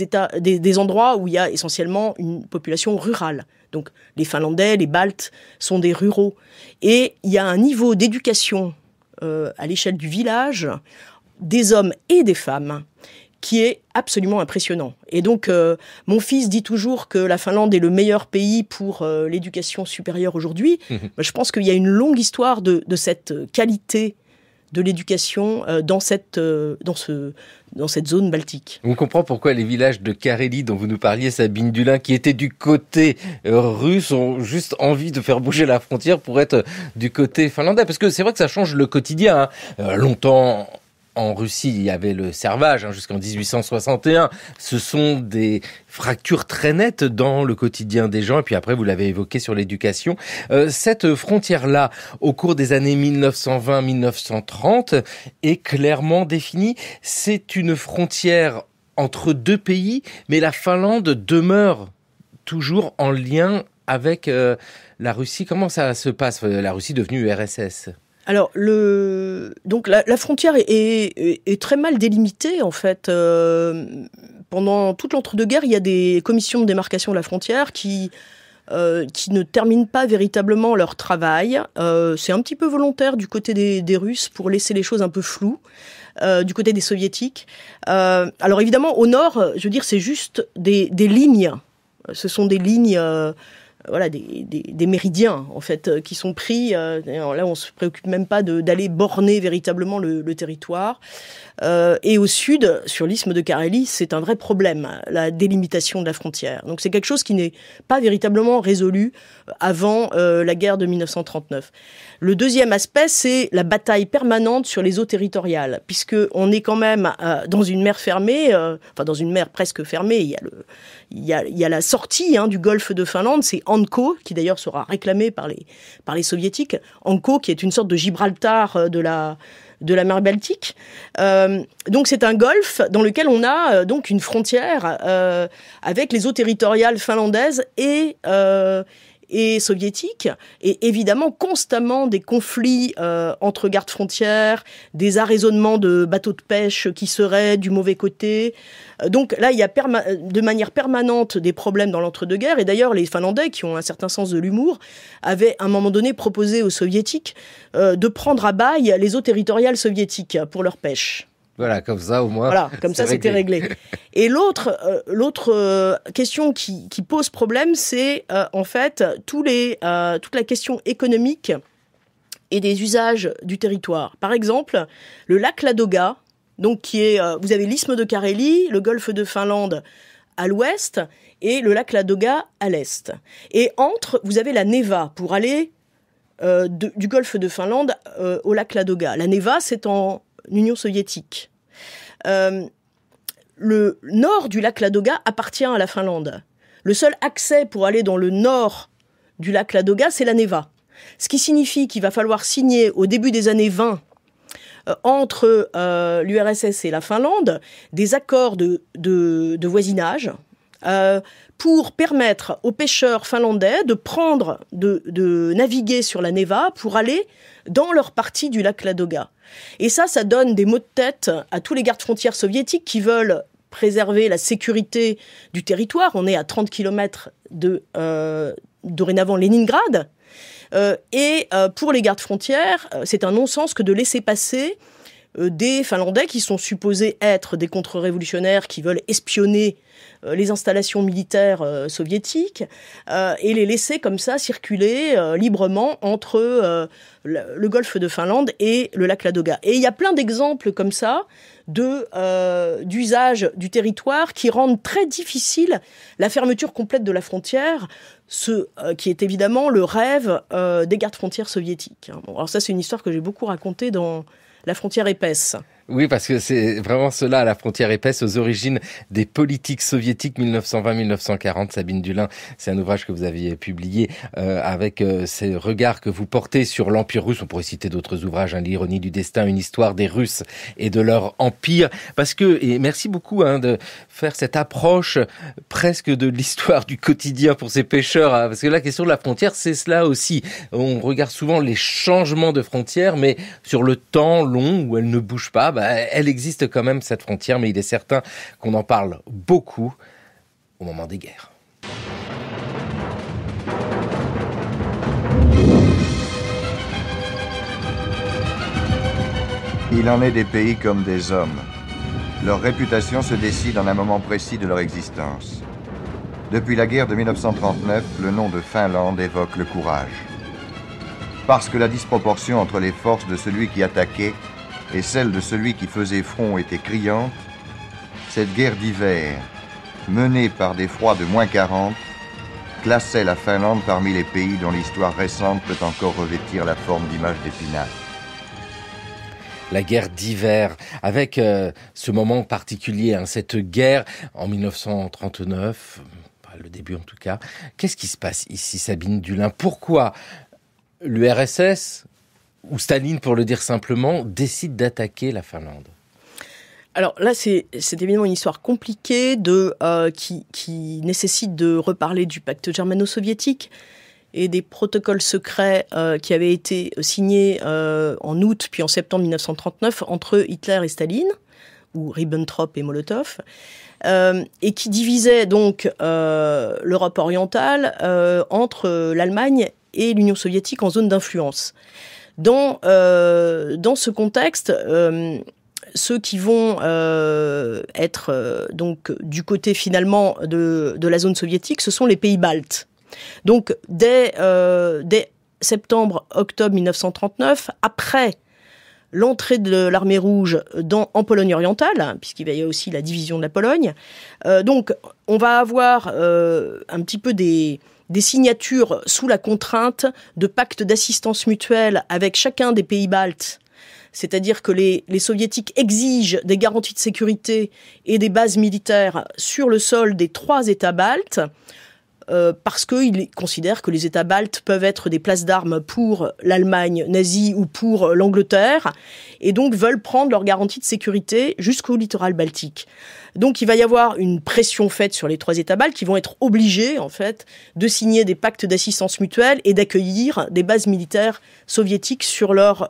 États, des endroits où il y a essentiellement une population rurale. Donc les Finlandais, les Baltes sont des ruraux. Et il y a un niveau d'éducation à l'échelle du village, des hommes et des femmes, qui est absolument impressionnant. Et donc mon fils dit toujours que la Finlande est le meilleur pays pour l'éducation supérieure aujourd'hui. Je pense qu'il y a une longue histoire de cette qualité de l'éducation dans cette zone baltique. On comprend pourquoi les villages de Carélie dont vous nous parliez, Sabine Dulin, qui étaient du côté russe, ont juste envie de faire bouger la frontière pour être du côté finlandais. Parce que c'est vrai que ça change le quotidien. Longtemps, en Russie, il y avait le servage jusqu'en 1861. Ce sont des fractures très nettes dans le quotidien des gens. Et puis après, vous l'avez évoqué sur l'éducation. Cette frontière-là, au cours des années 1920-1930, est clairement définie. C'est une frontière entre deux pays, mais la Finlande demeure toujours en lien avec la Russie. Comment ça se passe, la Russie devenue URSS ? Alors, donc la frontière est très mal délimitée, en fait. Pendant toute l'entre-deux-guerres, il y a des commissions de démarcation de la frontière qui ne terminent pas véritablement leur travail. C'est un petit peu volontaire du côté des Russes pour laisser les choses un peu floues, du côté des Soviétiques. Alors évidemment, au nord, je veux dire, c'est juste des lignes. Ce sont des lignes... des méridiens, en fait, qui sont pris. Là, on se préoccupe même pas d'aller borner véritablement le territoire. Et au sud, sur l'isthme de Carélie, c'est un vrai problème, la délimitation de la frontière. Donc c'est quelque chose qui n'est pas véritablement résolu avant la guerre de 1939. Le deuxième aspect, c'est la bataille permanente sur les eaux territoriales, puisqu'on est quand même dans une mer fermée, dans une mer presque fermée. Il y a la sortie du golfe de Finlande, c'est Hanko, qui d'ailleurs sera réclamé par les soviétiques. Hanko, qui est une sorte de Gibraltar de la mer Baltique. Donc c'est un golfe dans lequel on a donc une frontière avec les eaux territoriales finlandaises et soviétiques, et évidemment constamment des conflits entre gardes-frontières, des arraisonnements de bateaux de pêche qui seraient du mauvais côté. Donc là, il y a de manière permanente des problèmes dans l'entre-deux-guerres, et d'ailleurs les Finlandais, qui ont un certain sens de l'humour, avaient à un moment donné proposé aux Soviétiques de prendre à bail les eaux territoriales soviétiques pour leur pêche. Voilà, comme ça au moins. Voilà, comme ça c'était réglé. Et l'autre question qui pose problème, c'est en fait toute la question économique et des usages du territoire. Par exemple, le lac Ladoga, donc qui est, vous avez l'isthme de Carélie, le golfe de Finlande à l'ouest et le lac Ladoga à l'est. Et vous avez la Neva pour aller du golfe de Finlande au lac Ladoga. La Neva, c'est en Union soviétique. Le nord du lac Ladoga appartient à la Finlande. Le seul accès pour aller dans le nord du lac Ladoga, c'est la Neva. Ce qui signifie qu'il va falloir signer au début des années 20 entre l'URSS et la Finlande des accords de voisinage pour permettre aux pêcheurs finlandais de naviguer sur la Neva pour aller dans leur partie du lac Ladoga. Et ça donne des maux de tête à tous les gardes-frontières soviétiques qui veulent préserver la sécurité du territoire. On est à 30 km de dorénavant Leningrad. Et pour les gardes-frontières, c'est un non-sens que de laisser passer des Finlandais qui sont supposés être des contre-révolutionnaires qui veulent espionner les installations militaires soviétiques et les laisser comme ça circuler librement entre le golfe de Finlande et le lac Ladoga. Et il y a plein d'exemples comme ça d'usage du territoire qui rendent très difficile la fermeture complète de la frontière, qui est évidemment le rêve des gardes-frontières soviétiques. Bon, alors ça, c'est une histoire que j'ai beaucoup racontée dans La frontière épaisse. Oui, parce que c'est vraiment cela, la frontière épaisse, aux origines des politiques soviétiques 1920-1940. Sabine Dulin, c'est un ouvrage que vous aviez publié avec ces regards que vous portez sur l'Empire russe. On pourrait citer d'autres ouvrages, l'ironie du destin, une histoire des Russes et de leur empire. Parce que, et merci beaucoup de faire cette approche presque de l'histoire du quotidien pour ces pêcheurs. Parce que la question de la frontière, c'est cela aussi. On regarde souvent les changements de frontières, mais sur le temps long où elle ne bouge pas, elle existe quand même, cette frontière, mais il est certain qu'on en parle beaucoup au moment des guerres. Il en est des pays comme des hommes. Leur réputation se décide en un moment précis de leur existence. Depuis la guerre de 1939, le nom de Finlande évoque le courage. Parce que la disproportion entre les forces de celui qui attaquait et celle de celui qui faisait front était criante, cette guerre d'hiver, menée par des froids de -40, classait la Finlande parmi les pays dont l'histoire récente peut encore revêtir la forme d'image d'Épinal. La guerre d'hiver, avec ce moment particulier, cette guerre en 1939, le début en tout cas. Qu'est-ce qui se passe ici, Sabine Dulin? Pourquoi l'URSS, ou Staline pour le dire simplement, décide d'attaquer la Finlande? Alors là, c'est évidemment une histoire compliquée qui nécessite de reparler du pacte germano-soviétique et des protocoles secrets qui avaient été signés en août puis en septembre 1939 entre Hitler et Staline, ou Ribbentrop et Molotov, et qui divisaient donc l'Europe orientale entre l'Allemagne et l'Union soviétique en zone d'influence. Dans ce contexte, ceux qui vont être donc du côté finalement de la zone soviétique, ce sont les pays baltes. Donc dès septembre-octobre 1939, après l'entrée de l'armée rouge en Pologne orientale, puisqu'il y a aussi la division de la Pologne, donc on va avoir un petit peu des signatures sous la contrainte de pactes d'assistance mutuelle avec chacun des pays baltes. C'est-à-dire que les soviétiques exigent des garanties de sécurité et des bases militaires sur le sol des 3 États baltes, parce qu'ils considèrent que les États baltes peuvent être des places d'armes pour l'Allemagne nazie ou pour l'Angleterre, et donc veulent prendre leurs garanties de sécurité jusqu'au littoral baltique. Donc il va y avoir une pression faite sur les 3 États baltes qui vont être obligés, en fait, de signer des pactes d'assistance mutuelle et d'accueillir des bases militaires soviétiques sur leur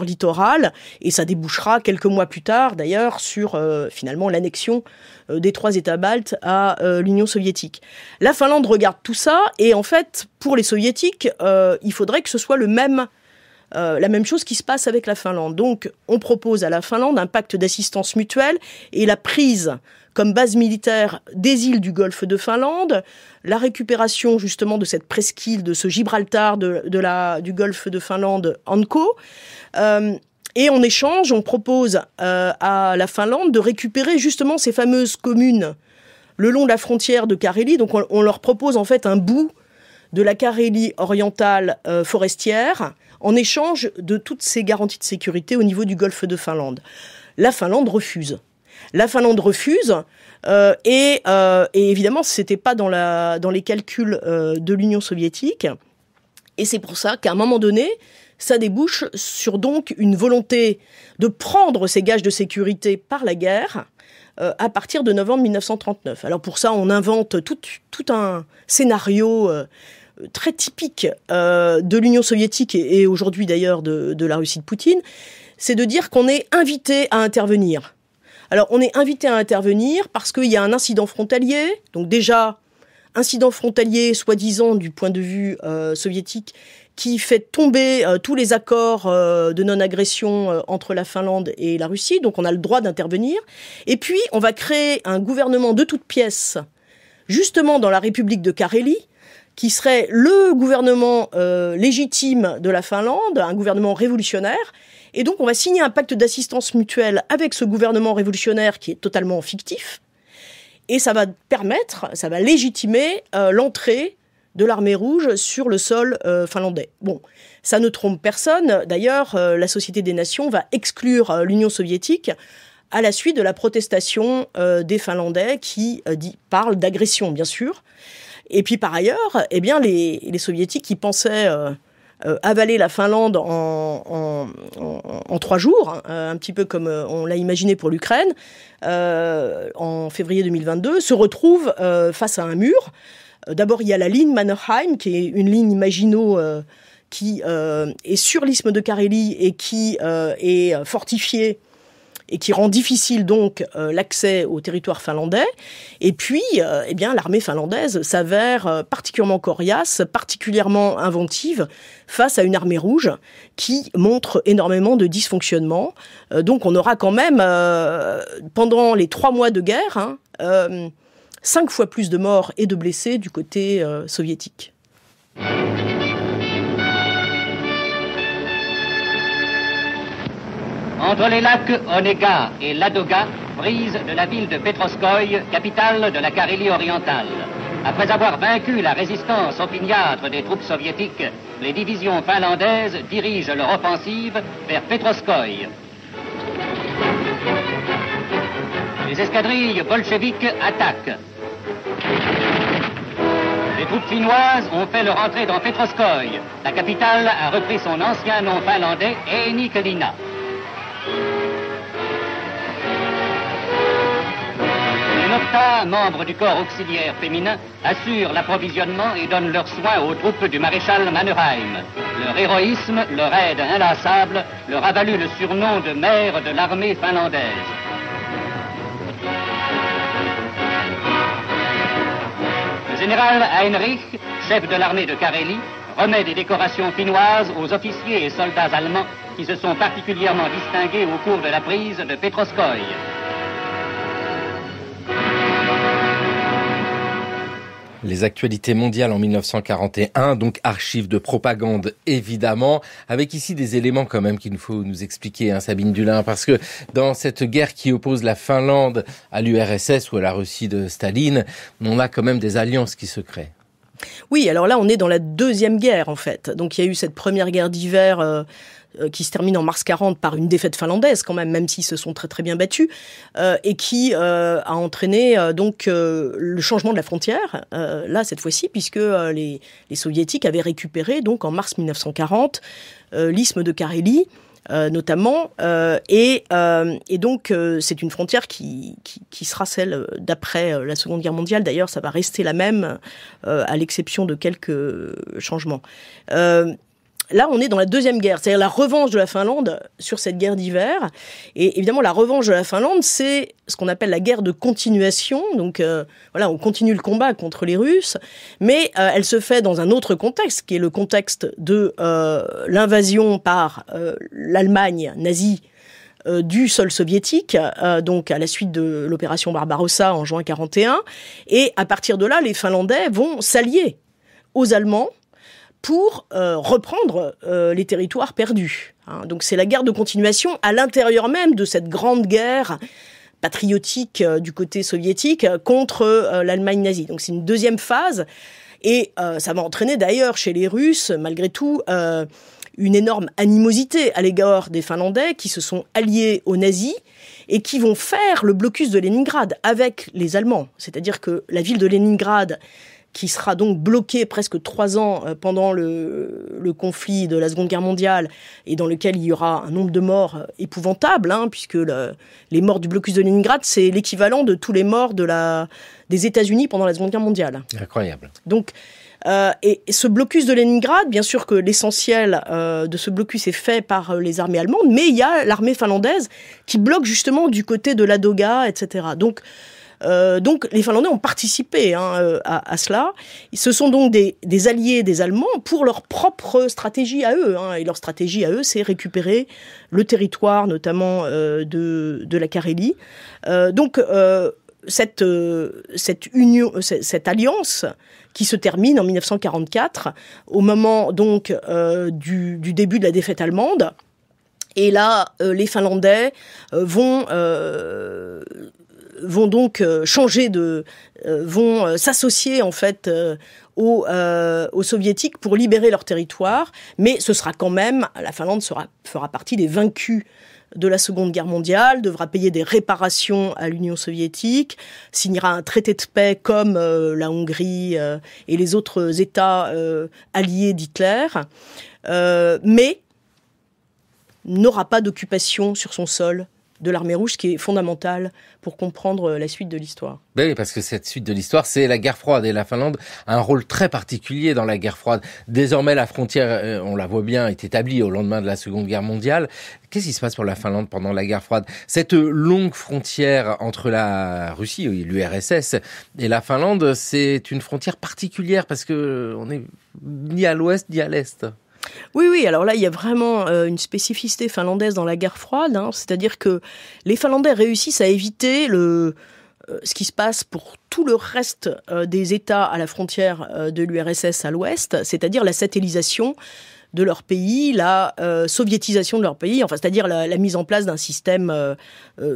littoral, et ça débouchera quelques mois plus tard d'ailleurs sur finalement l'annexion des 3 États baltes à l'Union soviétique. La Finlande regarde tout ça, et en fait pour les soviétiques il faudrait que ce soit la même chose qui se passe avec la Finlande. Donc on propose à la Finlande un pacte d'assistance mutuelle et la prise comme base militaire des îles du golfe de Finlande, la récupération justement de cette presqu'île, de ce Gibraltar du golfe de Finlande, Hanko. Et en échange, on propose à la Finlande de récupérer justement ces fameuses communes le long de la frontière de Carélie. Donc on leur propose en fait un bout de la Carélie orientale forestière en échange de toutes ces garanties de sécurité au niveau du golfe de Finlande. La Finlande refuse. Et évidemment, c'était pas dans les calculs de l'Union soviétique. Et c'est pour ça qu'à un moment donné, ça débouche sur donc une volonté de prendre ces gages de sécurité par la guerre à partir de novembre 1939. Alors pour ça, on invente tout un scénario très typique de l'Union soviétique et aujourd'hui d'ailleurs de la Russie de Poutine. C'est de dire qu'on est invité à intervenir. Alors, on est invité à intervenir parce qu'il y a un incident frontalier. Donc déjà, incident frontalier, soi-disant, du point de vue soviétique, qui fait tomber tous les accords de non-agression entre la Finlande et la Russie. Donc on a le droit d'intervenir. Et puis on va créer un gouvernement de toutes pièces, justement dans la République de Carélie, qui serait le gouvernement légitime de la Finlande, un gouvernement révolutionnaire. Et donc on va signer un pacte d'assistance mutuelle avec ce gouvernement révolutionnaire qui est totalement fictif. Et ça va légitimer l'entrée de l'armée rouge sur le sol finlandais. Bon, ça ne trompe personne. D'ailleurs, la Société des Nations va exclure l'Union soviétique à la suite de la protestation des Finlandais qui parlent d'agression, bien sûr. Et puis par ailleurs, eh bien, les Soviétiques qui pensaient avaler la Finlande en 3 jours, un petit peu comme on l'a imaginé pour l'Ukraine, en février 2022, se retrouvent face à un mur. D'abord, il y a la ligne Mannerheim, qui est une ligne Maginot qui est sur l'isthme de Carélie et qui est fortifiée et qui rend difficile donc l'accès au territoire finlandais. Et puis, eh bien, l'armée finlandaise s'avère particulièrement coriace, particulièrement inventive face à une armée rouge qui montre énormément de dysfonctionnement. Donc, on aura quand même, pendant les 3 mois de guerre, 5 fois plus de morts et de blessés du côté soviétique. Entre les lacs Onega et Ladoga, brise de la ville de Petroskoï, capitale de la Carélie orientale. Après avoir vaincu la résistance opiniâtre des troupes soviétiques, les divisions finlandaises dirigent leur offensive vers Petroskoï. Les escadrilles bolcheviques attaquent. Les troupes finnoises ont fait leur entrée dans Petroskoï. La capitale a repris son ancien nom finlandais, Eenikelina. Les Nokta, membres du corps auxiliaire féminin, assurent l'approvisionnement et donnent leurs soins aux troupes du maréchal Mannerheim. Leur héroïsme, leur aide inlassable, leur a valu le surnom de mère de l'armée finlandaise. Le général Heinrich, chef de l'armée de Carélie, remet des décorations finnoises aux officiers et soldats allemands qui se sont particulièrement distingués au cours de la prise de Petroskoï. Les actualités mondiales en 1941, donc archives de propagande évidemment, avec ici des éléments quand même qu'il faut nous expliquer, Sabine Dulin, parce que dans cette guerre qui oppose la Finlande à l'URSS ou à la Russie de Staline, on a quand même des alliances qui se créent. Oui, alors là on est dans la deuxième guerre en fait. Donc il y a eu cette première guerre d'hiver qui se termine en mars 40 par une défaite finlandaise quand même s'ils se sont très très bien battus, et qui a entraîné donc le changement de la frontière, là cette fois-ci, puisque les soviétiques avaient récupéré donc en mars 1940 l'isthme de Carélie, notamment, et donc c'est une frontière qui sera celle d'après la Seconde Guerre mondiale. D'ailleurs, ça va rester la même, à l'exception de quelques changements. Là, on est dans la deuxième guerre, c'est-à-dire la revanche de la Finlande sur cette guerre d'hiver. Et évidemment, la revanche de la Finlande, c'est ce qu'on appelle la guerre de continuation. Donc voilà, on continue le combat contre les Russes, mais elle se fait dans un autre contexte, qui est le contexte de l'invasion par l'Allemagne nazie du sol soviétique, donc à la suite de l'opération Barbarossa en juin 41. Et à partir de là, les Finlandais vont s'allier aux Allemands pour reprendre les territoires perdus. Donc c'est la guerre de continuation à l'intérieur même de cette grande guerre patriotique du côté soviétique contre l'Allemagne nazie. Donc c'est une deuxième phase, et ça va entraîner d'ailleurs chez les Russes, malgré tout, une énorme animosité à l'égard des Finlandais qui se sont alliés aux nazis et qui vont faire le blocus de Leningrad avec les Allemands. C'est-à-dire que la ville de Leningrad, qui sera donc bloqué presque 3 ans pendant le conflit de la Seconde Guerre mondiale, et dans lequel il y aura un nombre de morts épouvantable, puisque les morts du blocus de Leningrad, c'est l'équivalent de tous les morts des États-Unis pendant la Seconde Guerre mondiale. Incroyable. Donc, et ce blocus de Leningrad, bien sûr que l'essentiel de ce blocus est fait par les armées allemandes, mais il y a l'armée finlandaise qui bloque justement du côté de Ladoga, etc. Donc, Donc les Finlandais ont participé à cela. Ce sont donc des alliés des Allemands pour leur propre stratégie à eux. Et leur stratégie à eux, c'est récupérer le territoire, notamment de la Carélie. Donc cette alliance qui se termine en 1944, au moment donc du début de la défaite allemande. Et là, les Finlandais vont donc vont s'associer en fait aux soviétiques pour libérer leur territoire, mais ce sera quand même, la Finlande fera partie des vaincus de la Seconde Guerre mondiale, devra payer des réparations à l'Union soviétique, signera un traité de paix comme la Hongrie et les autres États alliés d'Hitler, mais n'aura pas d'occupation sur son sol de l'armée rouge, ce qui est fondamental pour comprendre la suite de l'histoire. Oui, parce que cette suite de l'histoire, c'est la guerre froide. Et la Finlande a un rôle très particulier dans la guerre froide. Désormais, la frontière, on la voit bien, est établie au lendemain de la Seconde Guerre mondiale. Qu'est-ce qui se passe pour la Finlande pendant la guerre froide? Cette longue frontière entre la Russie, l'URSS, et la Finlande, c'est une frontière particulière parce que on n'est ni à l'ouest ni à l'est. Oui, alors là, il y a vraiment une spécificité finlandaise dans la guerre froide, c'est-à-dire que les Finlandais réussissent à éviter ce qui se passe pour tout le reste des États à la frontière de l'URSS à l'ouest, c'est-à-dire la satellisation de leur pays, la soviétisation de leur pays, c'est-à-dire la mise en place d'un système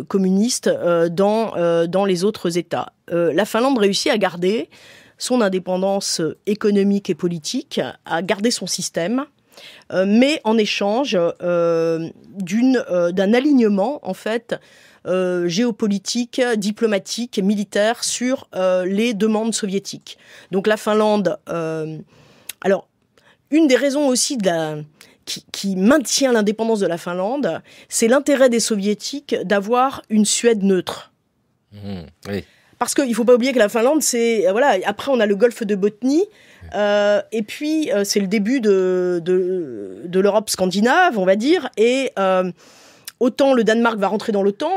communiste dans les autres États. La Finlande réussit à garder son indépendance économique et politique, à garder son système, mais en échange d'un alignement en fait géopolitique, diplomatique, militaire sur les demandes soviétiques. Donc la Finlande, alors une des raisons aussi qui maintient l'indépendance de la Finlande, c'est l'intérêt des soviétiques d'avoir une Suède neutre. Oui. Parce qu'il ne faut pas oublier que la Finlande, c'est... Voilà, après, on a le golfe de Botnie, et puis c'est le début de l'Europe scandinave, on va dire, et autant le Danemark va rentrer dans l'OTAN,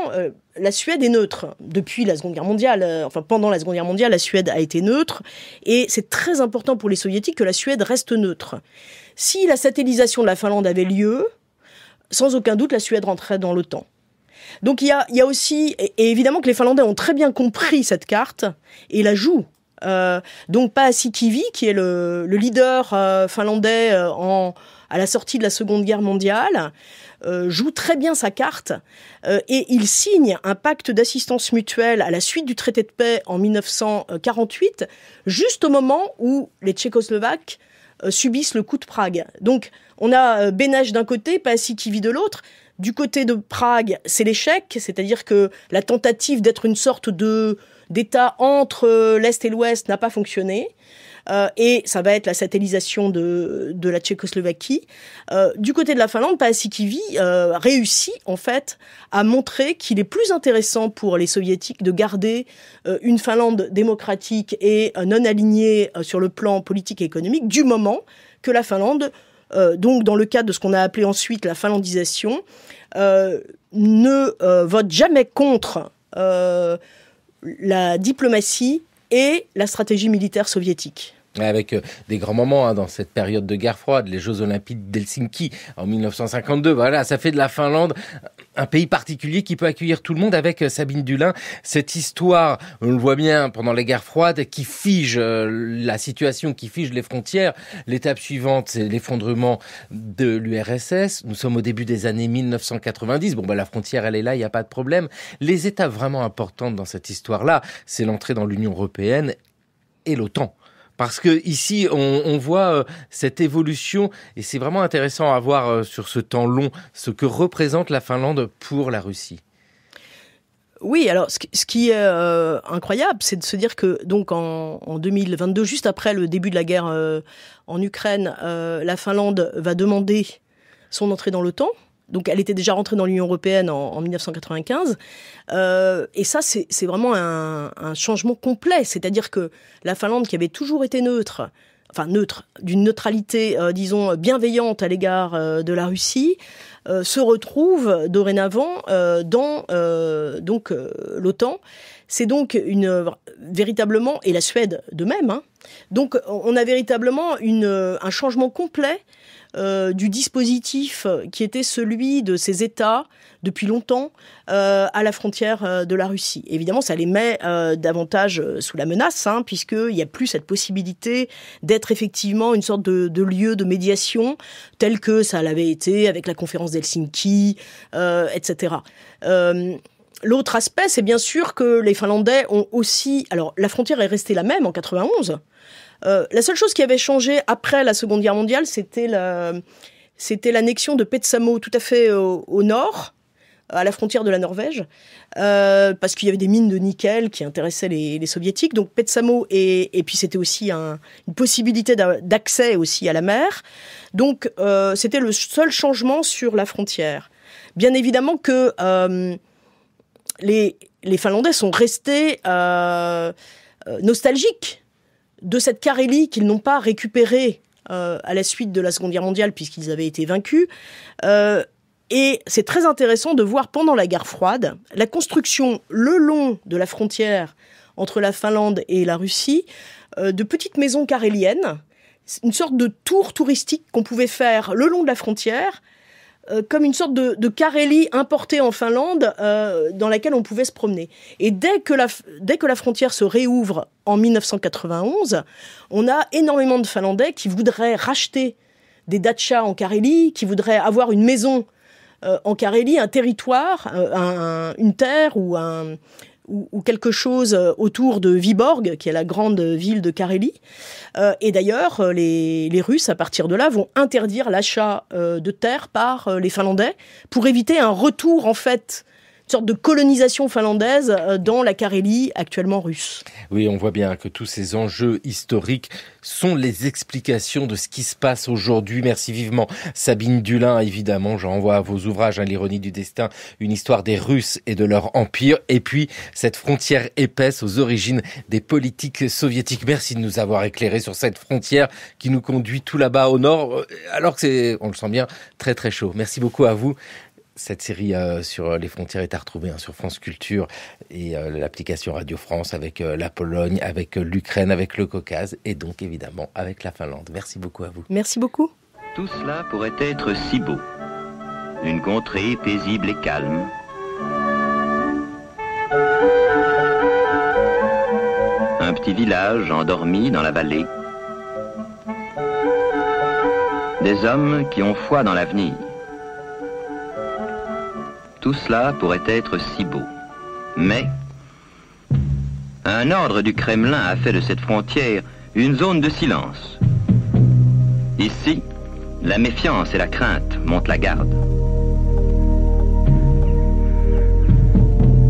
la Suède est neutre. Depuis la Seconde Guerre mondiale, pendant la Seconde Guerre mondiale, la Suède a été neutre, et c'est très important pour les soviétiques que la Suède reste neutre. Si la satellisation de la Finlande avait lieu, sans aucun doute, la Suède rentrait dans l'OTAN. Donc il y a aussi, et évidemment que les Finlandais ont très bien compris cette carte et la jouent. Donc Paasikivi, qui est le leader finlandais à la sortie de la Seconde Guerre mondiale, joue très bien sa carte et il signe un pacte d'assistance mutuelle à la suite du traité de paix en 1948, juste au moment où les Tchécoslovaques subissent le coup de Prague. Donc on a Beneš d'un côté, Paasikivi de l'autre. Du côté de Prague, c'est l'échec, c'est-à-dire que la tentative d'être une sorte d'État entre l'Est et l'Ouest n'a pas fonctionné. Et ça va être la satellisation de la Tchécoslovaquie. Du côté de la Finlande, Paasikivi réussit en fait à montrer qu'il est plus intéressant pour les soviétiques de garder une Finlande démocratique et non alignée sur le plan politique et économique, du moment que la Finlande, donc dans le cadre de ce qu'on a appelé ensuite la finlandisation, ne vote jamais contre la diplomatie et la stratégie militaire soviétique. Avec des grands moments dans cette période de guerre froide, les Jeux Olympiques d'Helsinki en 1952. Voilà, ça fait de la Finlande un pays particulier qui peut accueillir tout le monde. Avec Sabine Dulin, cette histoire, on le voit bien pendant la guerre froide, qui fige la situation, qui fige les frontières. L'étape suivante, c'est l'effondrement de l'URSS. Nous sommes au début des années 1990. La frontière, elle est là, il n'y a pas de problème. Les étapes vraiment importantes dans cette histoire-là, c'est l'entrée dans l'Union européenne et l'OTAN. Parce que ici, on voit cette évolution et c'est vraiment intéressant à voir sur ce temps long ce que représente la Finlande pour la Russie. Oui, alors ce qui est incroyable, c'est de se dire que donc en 2022, juste après le début de la guerre en Ukraine, la Finlande va demander son entrée dans l'OTAN. Donc elle était déjà rentrée dans l'Union européenne en 1995. Et ça, c'est vraiment un changement complet. C'est-à-dire que la Finlande, qui avait toujours été neutre, d'une neutralité, disons, bienveillante à l'égard de la Russie, se retrouve dorénavant dans l'OTAN. C'est donc véritablement, et la Suède de même, hein, donc on a véritablement un changement complet du dispositif qui était celui de ces États depuis longtemps à la frontière de la Russie. Évidemment, ça les met davantage sous la menace, hein, puisqu'il n'y a plus cette possibilité d'être effectivement une sorte de lieu de médiation tel que ça l'avait été avec la conférence d'Helsinki, etc. L'autre aspect, c'est bien sûr que les Finlandais ont aussi... Alors, la frontière est restée la même en 91. La seule chose qui avait changé après la Seconde Guerre mondiale, c'était l'annexion de Petsamo, tout à fait au nord, à la frontière de la Norvège, parce qu'il y avait des mines de nickel qui intéressaient les soviétiques. Donc Petsamo, et puis c'était aussi une possibilité d'accès aussi à la mer. Donc c'était le seul changement sur la frontière. Bien évidemment que les Finlandais sont restés nostalgiques de cette Carélie qu'ils n'ont pas récupérée à la suite de la Seconde Guerre mondiale, puisqu'ils avaient été vaincus. Et c'est très intéressant de voir pendant la guerre froide la construction le long de la frontière entre la Finlande et la Russie de petites maisons caréliennes, une sorte de tour touristique qu'on pouvait faire le long de la frontière, comme une sorte de Carélie importée en Finlande dans laquelle on pouvait se promener. Et dès que la frontière se réouvre en 1991, on a énormément de Finlandais qui voudraient racheter des datchas en Carélie, qui voudraient avoir une maison en Carélie, un territoire, une terre ou quelque chose autour de Viborg, qui est la grande ville de Carélie. Et d'ailleurs, les Russes, à partir de là, vont interdire l'achat de terre par les Finlandais pour éviter un retour, en fait, une sorte de colonisation finlandaise dans la Carélie actuellement russe. Oui, on voit bien que tous ces enjeux historiques sont les explications de ce qui se passe aujourd'hui. Merci vivement Sabine Dulin. Évidemment, je renvoie à vos ouvrages, L'ironie du destin, une histoire des Russes et de leur empire, et puis cette frontière épaisse aux origines des politiques soviétiques. Merci de nous avoir éclairé sur cette frontière qui nous conduit tout là-bas au nord, alors que c'est, on le sent bien, très très chaud. Merci beaucoup à vous. Cette série sur les frontières est à retrouver sur France Culture et l'application Radio France, avec la Pologne, avec l'Ukraine, avec le Caucase et donc évidemment avec la Finlande. Merci beaucoup à vous. Merci beaucoup. Tout cela pourrait être si beau. Une contrée paisible et calme. Un petit village endormi dans la vallée. Des hommes qui ont foi dans l'avenir. Tout cela pourrait être si beau. Mais un ordre du Kremlin a fait de cette frontière une zone de silence. Ici, la méfiance et la crainte montent la garde.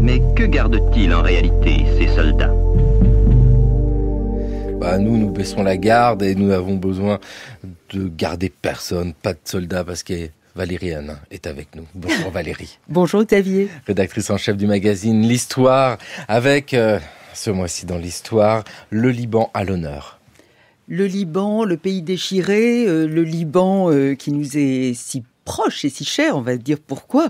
Mais que gardent-ils en réalité, ces soldats ? Nous baissons la garde et nous avons besoin de garder personne, pas de soldats, parce que Valérie Henin est avec nous. Bonjour Valérie. Bonjour Xavier. Rédactrice en chef du magazine L'Histoire, avec ce mois-ci dans l'Histoire, le Liban à l'honneur. Le Liban, le pays déchiré, le Liban qui nous est si proche et si cher, on va dire pourquoi.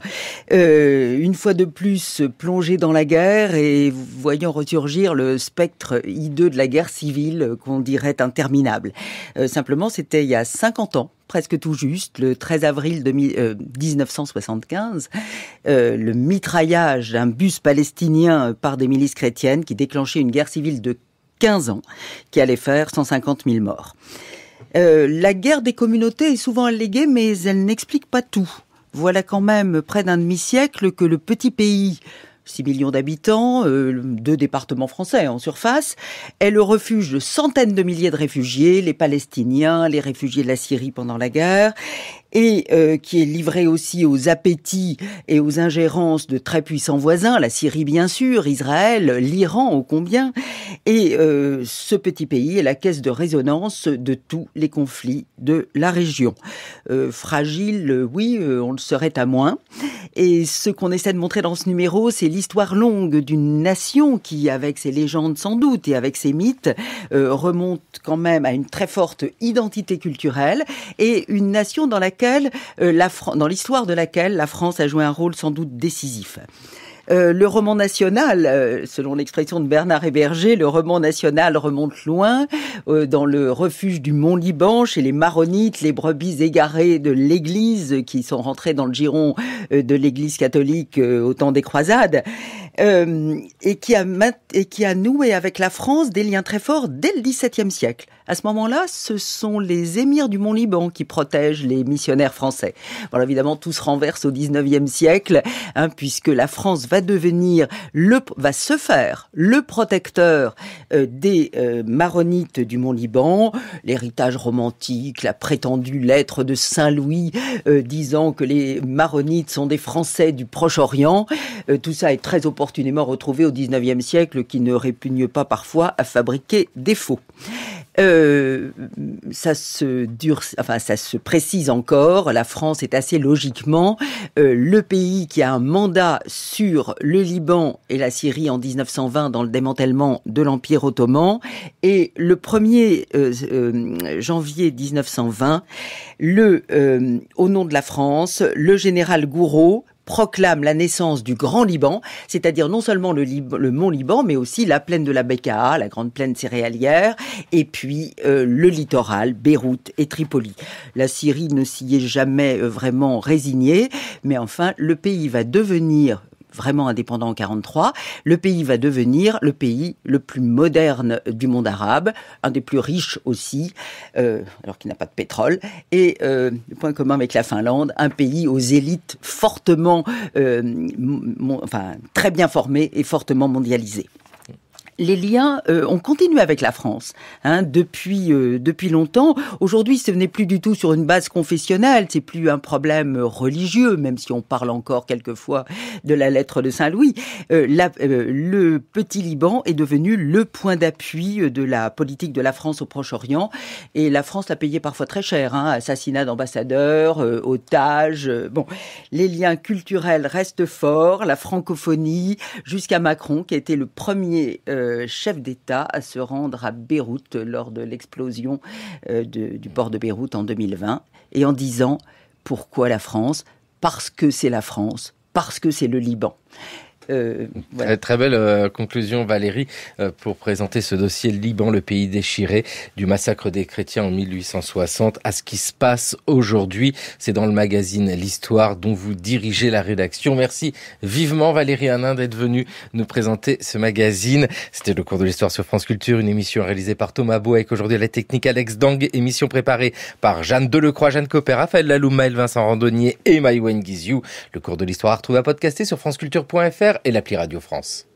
Une fois de plus plongé dans la guerre et voyant ressurgir le spectre hideux de la guerre civile qu'on dirait interminable. Simplement, c'était il y a 50 ans, presque tout juste, le 13 avril 1975, le mitraillage d'un bus palestinien par des milices chrétiennes qui déclenchait une guerre civile de 15 ans qui allait faire 150 000 morts. La guerre des communautés est souvent alléguée, mais elle n'explique pas tout. Voilà quand même près d'un demi-siècle que le petit pays, 6 millions d'habitants, 2 départements français en surface, est le refuge de centaines de milliers de réfugiés, les Palestiniens, les réfugiés de la Syrie pendant la guerre, et qui est livré aussi aux appétits et aux ingérences de très puissants voisins, la Syrie bien sûr, Israël, l'Iran ô combien, et ce petit pays est la caisse de résonance de tous les conflits de la région. Fragile, oui, on le serait à moins, et ce qu'on essaie de montrer dans ce numéro, c'est l'histoire longue d'une nation qui, avec ses légendes sans doute et avec ses mythes, remonte quand même à une très forte identité culturelle, et une nation dans laquelle dans l'histoire de laquelle la France a joué un rôle sans doute décisif. Le roman national, selon l'expression de Bernard Héberger, le roman national remonte loin, dans le refuge du Mont-Liban, chez les maronites, les brebis égarées de l'Église qui sont rentrées dans le giron de l'Église catholique au temps des croisades, et qui a noué avec la France des liens très forts dès le XVIIe siècle. À ce moment-là, ce sont les émirs du Mont-Liban qui protègent les missionnaires français. Voilà, évidemment, tout se renverse au XIXe siècle, puisque la France va se faire le protecteur des maronites du Mont-Liban. L'héritage romantique, la prétendue lettre de Saint-Louis disant que les maronites sont des Français du Proche-Orient. Tout ça est très opportunément retrouvé au XIXe siècle, qui ne répugne pas parfois à fabriquer des faux. Ça se précise encore. La France est assez logiquement le pays qui a un mandat sur le Liban et la Syrie en 1920 dans le démantèlement de l'Empire ottoman. Et le 1er janvier 1920, au nom de la France, le général Gouraud proclame la naissance du Grand Liban, c'est-à-dire non seulement le Mont Liban, mais aussi la plaine de la Bekaa, la grande plaine céréalière, et puis le littoral, Beyrouth et Tripoli. La Syrie ne s'y est jamais vraiment résignée, mais enfin, le pays va devenir vraiment indépendant en 1943, le pays va devenir le pays le plus moderne du monde arabe, un des plus riches aussi, alors qu'il n'a pas de pétrole, et le point commun avec la Finlande, un pays aux élites fortement, très bien formées et fortement mondialisées. Les liens ont continué avec la France depuis longtemps. Aujourd'hui, ce n'est plus du tout sur une base confessionnelle, c'est plus un problème religieux, même si on parle encore quelquefois de la lettre de Saint-Louis. Le petit Liban est devenu le point d'appui de la politique de la France au Proche-Orient, et la France l'a payé parfois très cher, assassinat d'ambassadeurs, otages. Les liens culturels restent forts, la francophonie, jusqu'à Macron, qui a été le premier chef d'État à se rendre à Beyrouth lors de l'explosion du port de Beyrouth en 2020, et en disant « Pourquoi la France ? Parce que c'est la France, parce que c'est le Liban ». Voilà. Très belle conclusion, Valérie, pour présenter ce dossier Liban, le pays déchiré, du massacre des chrétiens en 1860 à ce qui se passe aujourd'hui. C'est dans le magazine L'Histoire, dont vous dirigez la rédaction. Merci vivement, Valérie Hanin, d'être venue nous présenter ce magazine. C'était le cours de l'Histoire sur France Culture, une émission réalisée par Thomas Beau, avec aujourd'hui à la technique Alex Dang, émission préparée par Jeanne Delecroix, Jeanne Copper, Raphaël Laloum, Maël Vincent Randonnier et Maïwen Guizou. Le cours de l'Histoire à retrouver à podcaster sur franceculture.fr et l'appli Radio France.